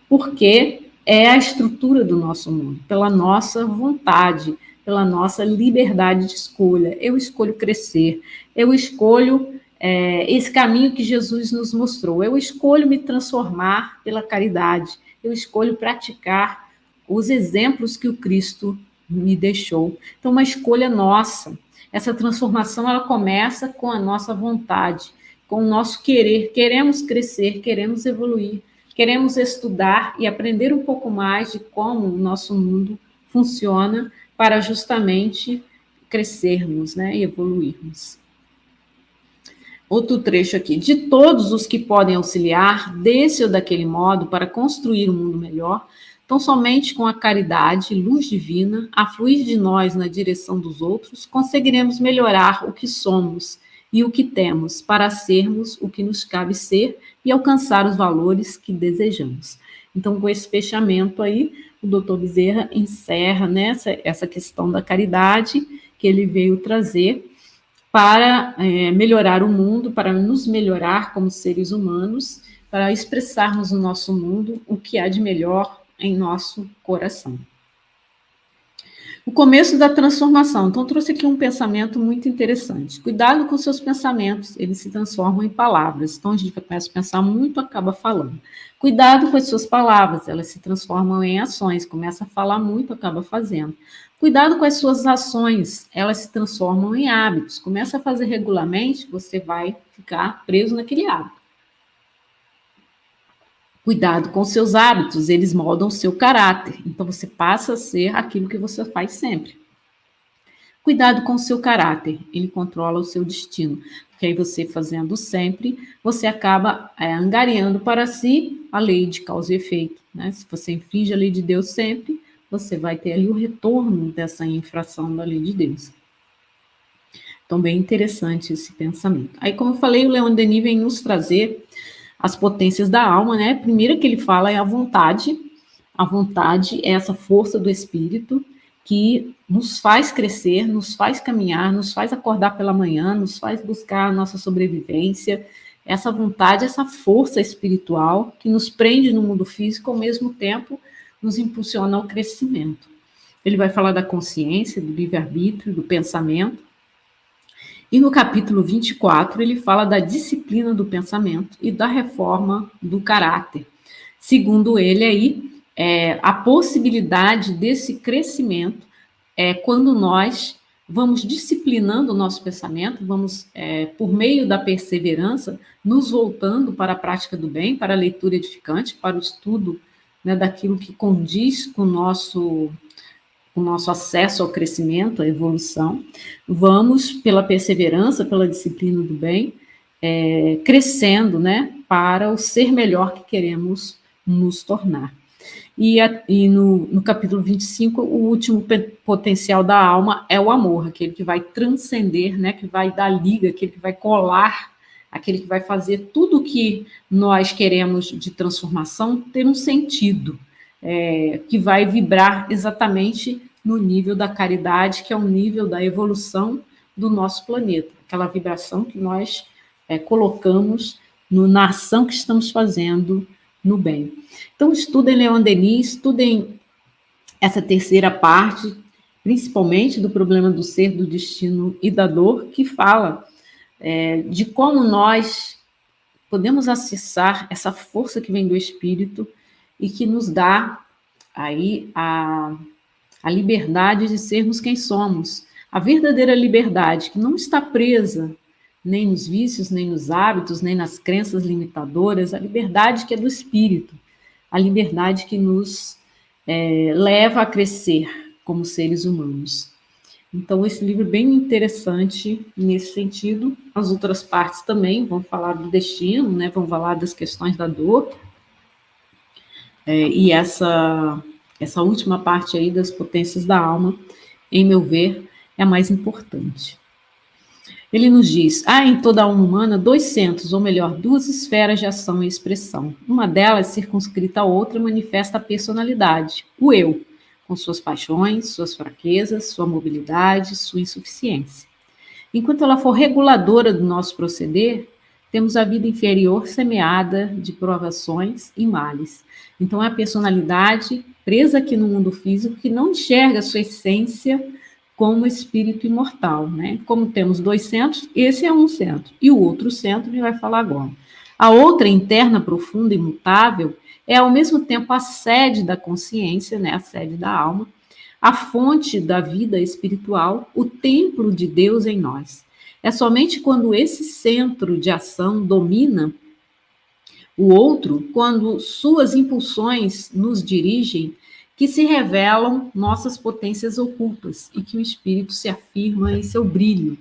porque é a estrutura do nosso mundo, pela nossa vontade, pela nossa liberdade de escolha. Eu escolho crescer, eu escolho esse caminho que Jesus nos mostrou. Eu escolho me transformar pela caridade. Eu escolho praticar os exemplos que o Cristo me deixou. Então, uma escolha nossa. Essa transformação, ela começa com a nossa vontade, com o nosso querer. Queremos crescer, queremos evoluir, queremos estudar e aprender um pouco mais de como o nosso mundo funciona para justamente crescermos, né, e evoluirmos. Outro trecho aqui. De todos os que podem auxiliar, desse ou daquele modo, para construir um mundo melhor, tão somente com a caridade, luz divina, a fluir de nós na direção dos outros, conseguiremos melhorar o que somos e o que temos, para sermos o que nos cabe ser e alcançar os valores que desejamos. Então, com esse fechamento aí, o doutor Bezerra encerra, né, essa questão da caridade que ele veio trazer para melhorar o mundo, para nos melhorar como seres humanos, para expressarmos no nosso mundo o que há de melhor em nosso coração. O começo da transformação. Então, trouxe aqui um pensamento muito interessante. Cuidado com seus pensamentos, eles se transformam em palavras. Então, a gente começa a pensar muito, acaba falando. Cuidado com as suas palavras, elas se transformam em ações. Começa a falar muito, acaba fazendo. Cuidado com as suas ações, elas se transformam em hábitos. Começa a fazer regularmente, você vai ficar preso naquele hábito. Cuidado com seus hábitos, eles moldam o seu caráter. Então, você passa a ser aquilo que você faz sempre. Cuidado com o seu caráter, ele controla o seu destino. Porque aí você fazendo sempre, você acaba angariando para si a lei de causa e efeito. Né? Se você infringe a lei de Deus sempre, você vai ter ali o retorno dessa infração da lei de Deus. Então, bem interessante esse pensamento. Aí, como eu falei, o Leon Denis vem nos trazer as potências da alma, né? A primeira que ele fala é a vontade. A vontade é essa força do espírito que nos faz crescer, nos faz caminhar, nos faz acordar pela manhã, nos faz buscar a nossa sobrevivência. Essa vontade, essa força espiritual que nos prende no mundo físico, ao mesmo tempo nos impulsiona ao crescimento. Ele vai falar da consciência, do livre-arbítrio, do pensamento. E no capítulo 24, ele fala da disciplina do pensamento e da reforma do caráter. Segundo ele, aí, a possibilidade desse crescimento é quando nós vamos disciplinando o nosso pensamento, vamos, por meio da perseverança, nos voltando para a prática do bem, para a leitura edificante, para o estudo, né, daquilo que condiz com o nosso acesso ao crescimento, à evolução, vamos, pela perseverança, pela disciplina do bem, crescendo, né, para o ser melhor que queremos nos tornar. E no capítulo 25, o último potencial da alma é o amor, aquele que vai transcender, né, que vai dar liga, aquele que vai colar, aquele que vai fazer tudo o que nós queremos de transformação ter um sentido, que vai vibrar exatamente no nível da caridade, que é o nível da evolução do nosso planeta, aquela vibração que nós colocamos na ação que estamos fazendo no bem. Então, estudem Leon Denis, estudem essa terceira parte, principalmente do problema do ser, do destino e da dor, que fala de como nós podemos acessar essa força que vem do Espírito e que nos dá aí a liberdade de sermos quem somos. A verdadeira liberdade, que não está presa nem nos vícios, nem nos hábitos, nem nas crenças limitadoras, a liberdade que é do Espírito, a liberdade que nos leva a crescer como seres humanos. Então, esse livro é bem interessante nesse sentido. As outras partes também vão falar do destino, né? Vão falar das questões da dor. E essa última parte aí das potências da alma, em meu ver, é a mais importante. Ele nos diz, há em toda a alma humana 2 centros, ou melhor, 2 esferas de ação e expressão. Uma delas, circunscrita à outra, manifesta a personalidade, o eu, com suas paixões, suas fraquezas, sua mobilidade, sua insuficiência. Enquanto ela for reguladora do nosso proceder, temos a vida inferior semeada de provações e males. Então, é a personalidade presa aqui no mundo físico que não enxerga a sua essência como espírito imortal, né? Como temos 2 centros, esse é um centro, e o outro centro a gente vai falar agora. A outra, interna, profunda, imutável, é ao mesmo tempo a sede da consciência, né? A sede da alma, a fonte da vida espiritual, o templo de Deus em nós. É somente quando esse centro de ação domina o outro, quando suas impulsões nos dirigem, que se revelam nossas potências ocultas e que o espírito se afirma em seu brilho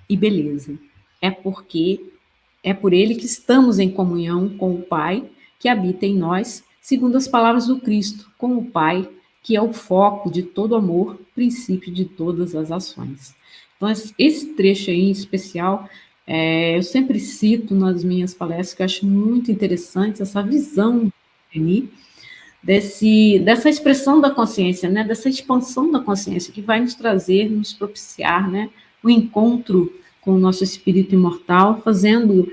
e beleza. É por ele que estamos em comunhão com o Pai, que habita em nós, segundo as palavras do Cristo, com o Pai, que é o foco de todo amor, princípio de todas as ações. Então, esse trecho aí em especial, eu sempre cito nas minhas palestras, que eu acho muito interessante essa visão do Denis, dessa expressão da consciência, né, dessa expansão da consciência que vai nos trazer, nos propiciar, né, o encontro com o nosso espírito imortal, fazendo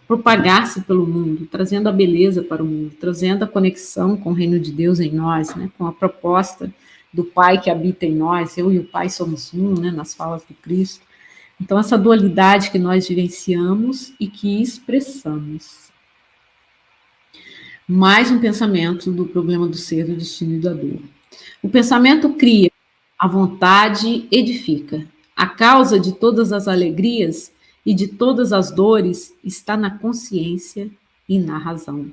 propagar-se pelo mundo, trazendo a beleza para o mundo, trazendo a conexão com o reino de Deus em nós, né, com a proposta do Pai que habita em nós, eu e o Pai somos um, né, nas falas do Cristo. Então, essa dualidade que nós vivenciamos e que expressamos. Mais um pensamento do problema do ser, do destino e da dor. O pensamento cria, a vontade edifica. A causa de todas as alegrias e de todas as dores está na consciência e na razão.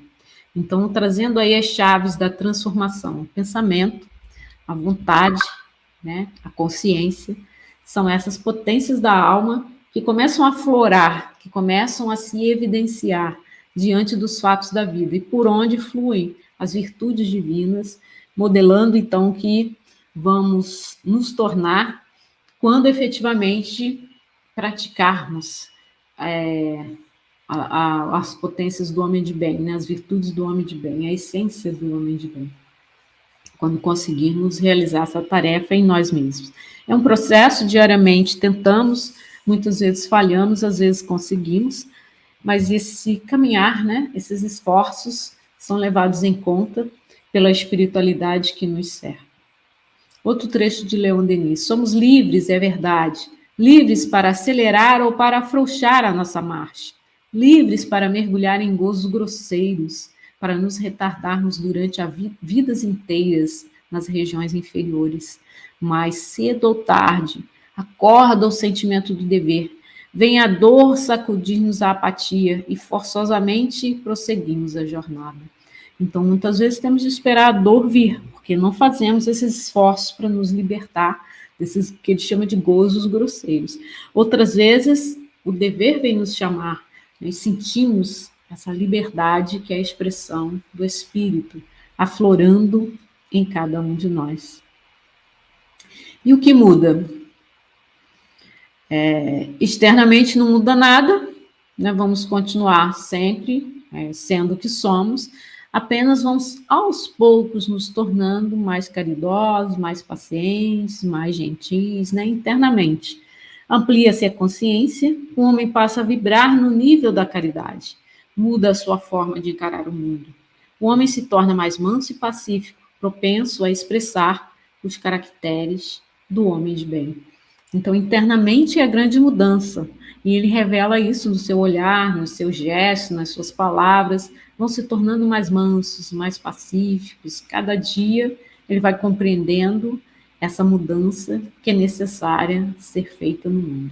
Então, trazendo aí as chaves da transformação. O pensamento, a vontade, né, a consciência, são essas potências da alma que começam a aflorar, que começam a se evidenciar diante dos fatos da vida e por onde fluem as virtudes divinas, modelando então que vamos nos tornar quando efetivamente praticarmos as potências do homem de bem, né? As virtudes do homem de bem, a essência do homem de bem. Quando conseguirmos realizar essa tarefa em nós mesmos. É um processo, diariamente tentamos, muitas vezes falhamos, às vezes conseguimos, mas esse caminhar, né, esses esforços são levados em conta pela espiritualidade que nos cerca. Outro trecho de Leon Denis. Somos livres, é verdade, livres para acelerar ou para afrouxar a nossa marcha, livres para mergulhar em gozos grosseiros, para nos retardarmos durante vidas inteiras nas regiões inferiores. Mas cedo ou tarde, acorda o sentimento do dever, vem a dor sacudir-nos a apatia e forçosamente prosseguimos a jornada. Então, muitas vezes temos de esperar a dor vir, porque não fazemos esses esforços para nos libertar desses que ele chama de gozos grosseiros. Outras vezes, o dever vem nos chamar, nós sentimos essa liberdade que é a expressão do Espírito, aflorando em cada um de nós. E o que muda? Externamente não muda nada, né? Vamos continuar sempre sendo o que somos, apenas vamos aos poucos nos tornando mais caridosos, mais pacientes, mais gentis, né? Internamente. Amplia-se a consciência, o homem passa a vibrar no nível da caridade, muda a sua forma de encarar o mundo. O homem se torna mais manso e pacífico, propenso a expressar os caracteres do homem de bem. Então, internamente é a grande mudança, e ele revela isso no seu olhar, nos seus gestos, nas suas palavras, vão se tornando mais mansos, mais pacíficos. Cada dia ele vai compreendendo essa mudança que é necessária ser feita no mundo.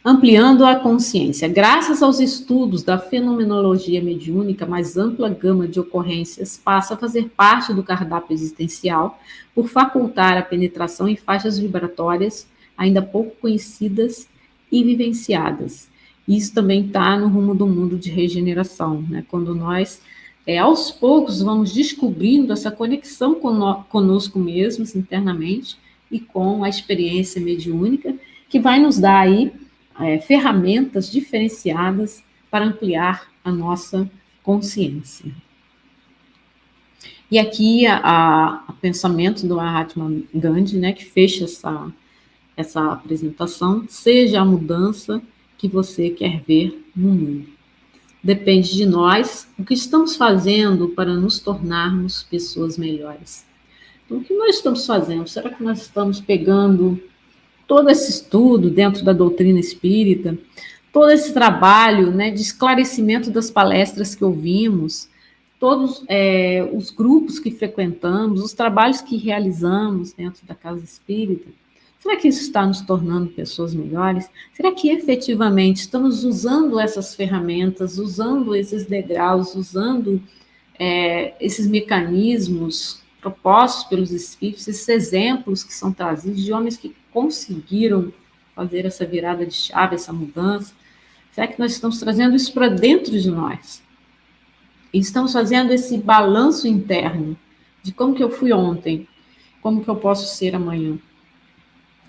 Ampliando a consciência. Graças aos estudos da fenomenologia mediúnica, mais ampla gama de ocorrências passa a fazer parte do cardápio existencial por facultar a penetração em faixas vibratórias ainda pouco conhecidas e vivenciadas. Isso também está no rumo do mundo de regeneração, né? Quando nós, aos poucos, vamos descobrindo essa conexão conosco mesmos internamente e com a experiência mediúnica, que vai nos dar aí ferramentas diferenciadas para ampliar a nossa consciência. E aqui o pensamento do Mahatma Gandhi, né, que fecha essa apresentação, seja a mudança que você quer ver no mundo. Depende de nós o que estamos fazendo para nos tornarmos pessoas melhores. Então, o que nós estamos fazendo? Será que nós estamos pegando todo esse estudo dentro da doutrina espírita, todo esse trabalho, né, de esclarecimento das palestras que ouvimos, todos os grupos que frequentamos, os trabalhos que realizamos dentro da casa espírita, será que isso está nos tornando pessoas melhores? Será que efetivamente estamos usando essas ferramentas, usando esses degraus, usando esses mecanismos propostos pelos espíritos, esses exemplos que são trazidos de homens que conseguiram fazer essa virada de chave, essa mudança? Será que nós estamos trazendo isso para dentro de nós? E estamos fazendo esse balanço interno de como que eu fui ontem, como que eu posso ser amanhã?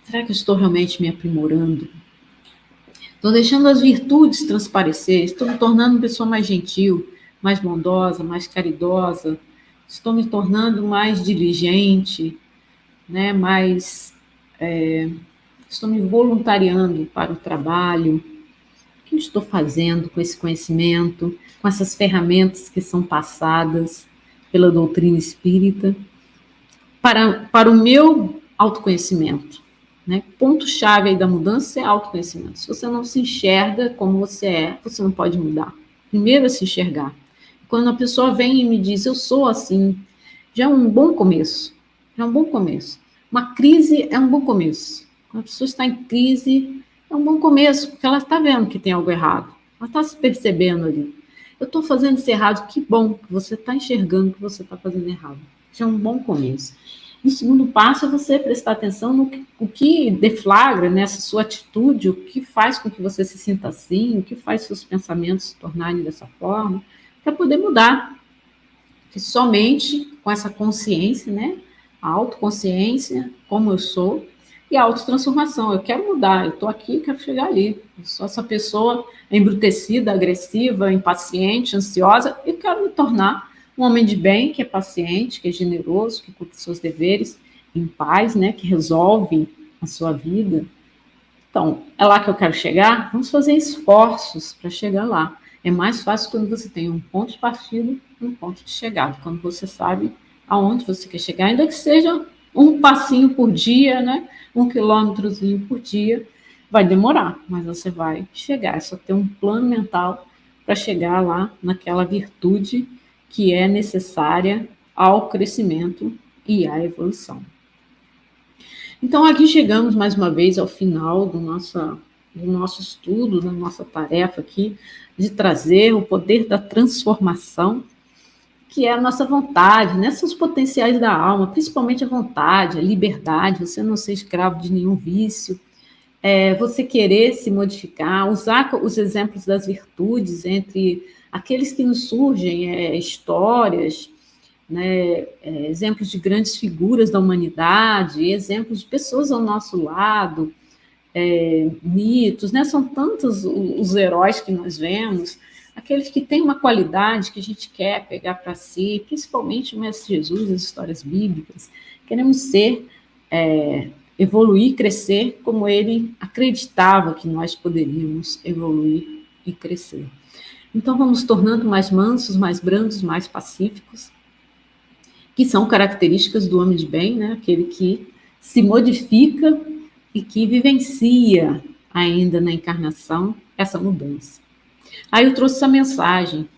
Será que eu estou realmente me aprimorando? Estou deixando as virtudes transparecer, estou me tornando uma pessoa mais gentil, mais bondosa, mais caridosa, estou me tornando mais diligente, né, estou me voluntariando para o trabalho. O que eu estou fazendo com esse conhecimento, com essas ferramentas que são passadas pela doutrina espírita? para o meu autoconhecimento. Né? Ponto-chave aí da mudança é autoconhecimento. Se você não se enxerga como você é, você não pode mudar. Primeiro é se enxergar. Quando a pessoa vem e me diz, eu sou assim, já é um bom começo. Já é um bom começo. Uma crise é um bom começo. Quando a pessoa está em crise, é um bom começo, porque ela está vendo que tem algo errado. Ela está se percebendo ali. Eu estou fazendo isso errado, que bom que você está enxergando que você está fazendo errado. Já é um bom começo. O segundo passo é você prestar atenção no que deflagra nessa sua atitude, o que faz com que você se sinta assim, o que faz seus pensamentos se tornarem dessa forma, para poder mudar. Que somente com essa consciência, né, a autoconsciência, como eu sou, e a autotransformação. Eu quero mudar, eu estou aqui, quero chegar ali. Eu sou essa pessoa embrutecida, agressiva, impaciente, ansiosa, e quero me tornar um homem de bem, que é paciente, que é generoso, que cumpre seus deveres em paz, né, que resolve a sua vida. Então, é lá que eu quero chegar? Vamos fazer esforços para chegar lá. É mais fácil quando você tem um ponto de partida e um ponto de chegada, quando você sabe aonde você quer chegar, ainda que seja um passinho por dia, né? 1 quilômetrozinho por dia, vai demorar, mas você vai chegar. É só ter um plano mental para chegar lá naquela virtude que é necessária ao crescimento e à evolução. Então, aqui chegamos mais uma vez ao final do nosso estudo, da nossa tarefa aqui, de trazer o poder da transformação, que é a nossa vontade, né? São os potenciais da alma, principalmente a vontade, a liberdade, você não ser escravo de nenhum vício, você querer se modificar, usar os exemplos das virtudes entre aqueles que nos surgem, histórias, né, exemplos de grandes figuras da humanidade, exemplos de pessoas ao nosso lado, mitos, né? São tantos os heróis que nós vemos, aqueles que têm uma qualidade que a gente quer pegar para si, principalmente o Mestre Jesus, as histórias bíblicas. Queremos ser, evoluir, crescer como ele acreditava que nós poderíamos evoluir e crescer. Então vamos tornando mais mansos, mais brandos, mais pacíficos, que são características do homem de bem, né? Aquele que se modifica e que vivencia ainda na encarnação essa mudança. Aí eu trouxe essa mensagem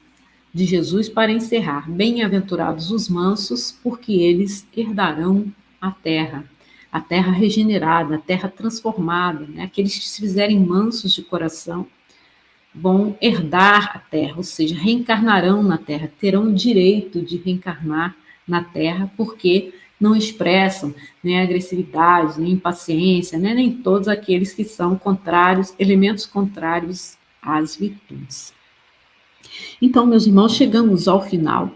de Jesus para encerrar. Bem-aventurados os mansos, porque eles herdarão a terra regenerada, a terra transformada, né? Aqueles que se fizerem mansos de coração vão herdar a terra, ou seja, reencarnarão na terra, terão o direito de reencarnar na terra, porque não expressam nem agressividade, nem impaciência, né? Nem todos aqueles que são contrários, elementos contrários às virtudes. Então, meus irmãos, chegamos ao final,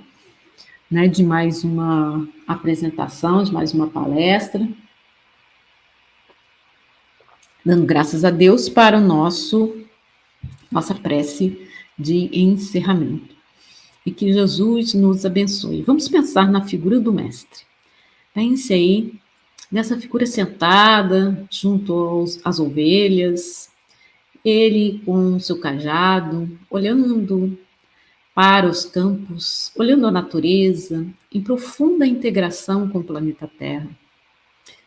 né, de mais uma apresentação, de mais uma palestra, dando graças a Deus para nossa prece de encerramento. E que Jesus nos abençoe. Vamos pensar na figura do Mestre. Pense aí nessa figura sentada junto às ovelhas, ele com o seu cajado, olhando para os campos, olhando a natureza, em profunda integração com o planeta Terra,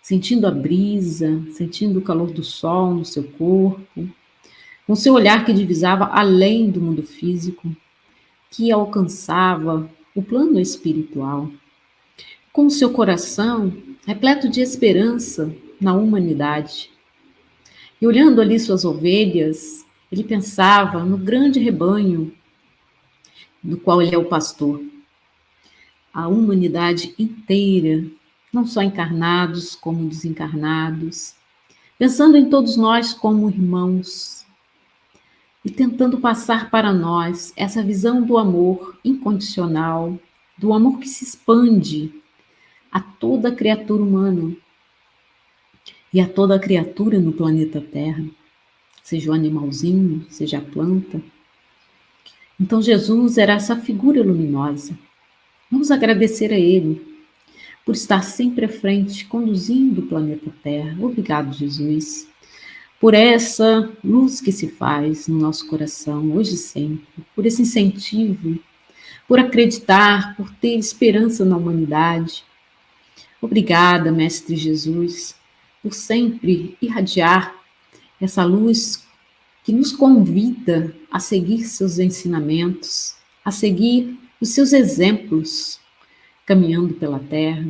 sentindo a brisa, sentindo o calor do sol no seu corpo, com seu olhar que divisava além do mundo físico, que alcançava o plano espiritual, com seu coração repleto de esperança na humanidade. E olhando ali suas ovelhas, ele pensava no grande rebanho do qual ele é o pastor. A humanidade inteira, não só encarnados como desencarnados, pensando em todos nós como irmãos e tentando passar para nós essa visão do amor incondicional, do amor que se expande a toda criatura humana e a toda criatura no planeta Terra, seja o animalzinho, seja a planta. Então Jesus era essa figura luminosa. Vamos agradecer a Ele por estar sempre à frente, conduzindo o planeta Terra. Obrigado, Jesus, por essa luz que se faz no nosso coração, hoje e sempre, por esse incentivo, por acreditar, por ter esperança na humanidade, Obrigada, Mestre Jesus, por sempre irradiar essa luz que nos convida a seguir seus ensinamentos, a seguir os seus exemplos, caminhando pela terra.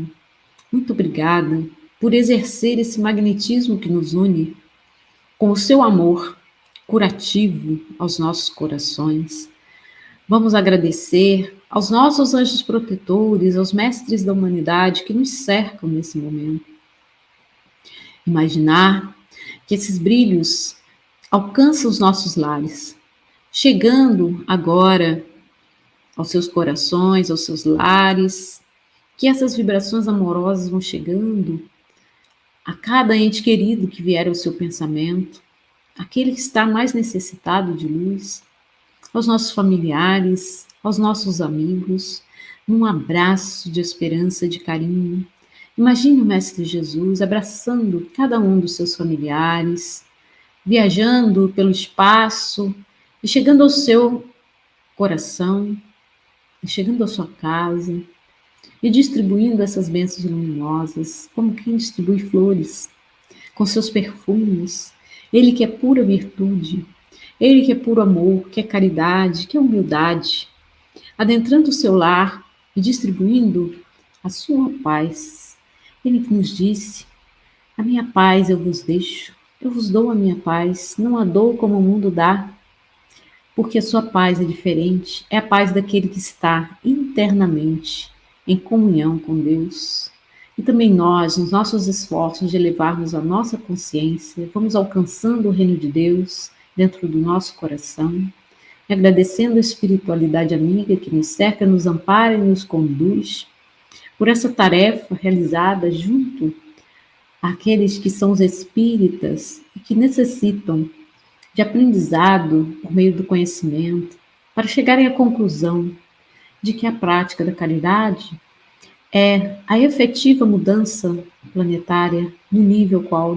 Muito obrigada por exercer esse magnetismo que nos une com o seu amor curativo aos nossos corações. Vamos agradecer aos nossos anjos protetores, aos mestres da humanidade que nos cercam nesse momento. Imaginar que esses brilhos alcançam os nossos lares, chegando agora aos seus corações, aos seus lares, que essas vibrações amorosas vão chegando a cada ente querido que vier ao seu pensamento, aquele que está mais necessitado de luz, aos nossos familiares, aos nossos amigos, num abraço de esperança, de carinho. Imagine o Mestre Jesus abraçando cada um dos seus familiares, viajando pelo espaço e chegando ao seu coração, e chegando à sua casa e distribuindo essas bênçãos luminosas, como quem distribui flores, com seus perfumes. Ele que é pura virtude, ele que é puro amor, que é caridade, que é humildade, adentrando o seu lar e distribuindo a sua paz. Ele que nos disse: a minha paz eu vos deixo, eu vos dou a minha paz, não a dou como o mundo dá, porque a sua paz é diferente, é a paz daquele que está internamente em comunhão com Deus. E também nós, nos nossos esforços de elevarmos a nossa consciência, vamos alcançando o reino de Deus dentro do nosso coração, e agradecendo a espiritualidade amiga que nos cerca, nos ampara e nos conduz por essa tarefa realizada junto àqueles que são os espíritas e que necessitam de aprendizado por meio do conhecimento, para chegarem à conclusão de que a prática da caridade é a efetiva mudança planetária no nível qual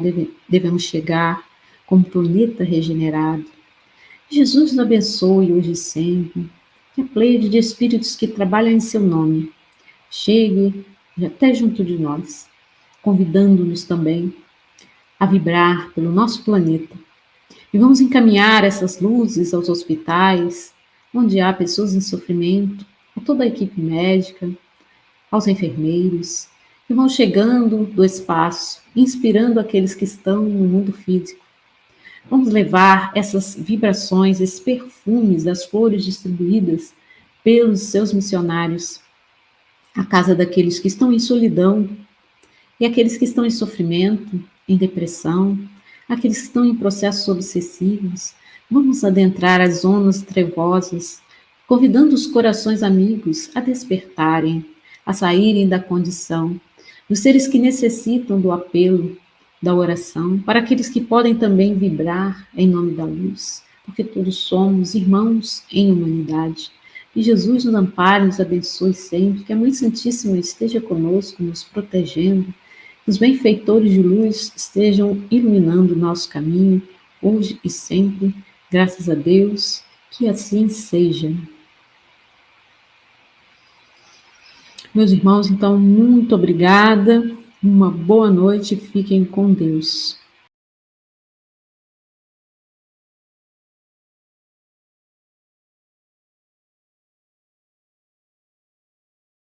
devemos chegar como planeta regenerado. Jesus nos abençoe hoje e sempre, que a pleiade de espíritos que trabalham em seu nome chegue até junto de nós, convidando-nos também a vibrar pelo nosso planeta. E vamos encaminhar essas luzes aos hospitais, onde há pessoas em sofrimento, a toda a equipe médica, aos enfermeiros, que vão chegando do espaço, inspirando aqueles que estão no mundo físico. Vamos levar essas vibrações, esses perfumes das flores distribuídas pelos seus missionários à casa daqueles que estão em solidão e aqueles que estão em sofrimento, em depressão, aqueles que estão em processos obsessivos. Vamos adentrar as zonas trevosas, convidando os corações amigos a despertarem, a saírem da condição dos seres que necessitam do apelo, da oração, para aqueles que podem também vibrar em nome da luz, porque todos somos irmãos em humanidade. E Jesus nos ampare, nos abençoe sempre, que a Mãe Santíssima esteja conosco, nos protegendo, que os benfeitores de luz estejam iluminando o nosso caminho, hoje e sempre, graças a Deus, que assim seja. Meus irmãos, então, muito obrigada, uma boa noite, fiquem com Deus.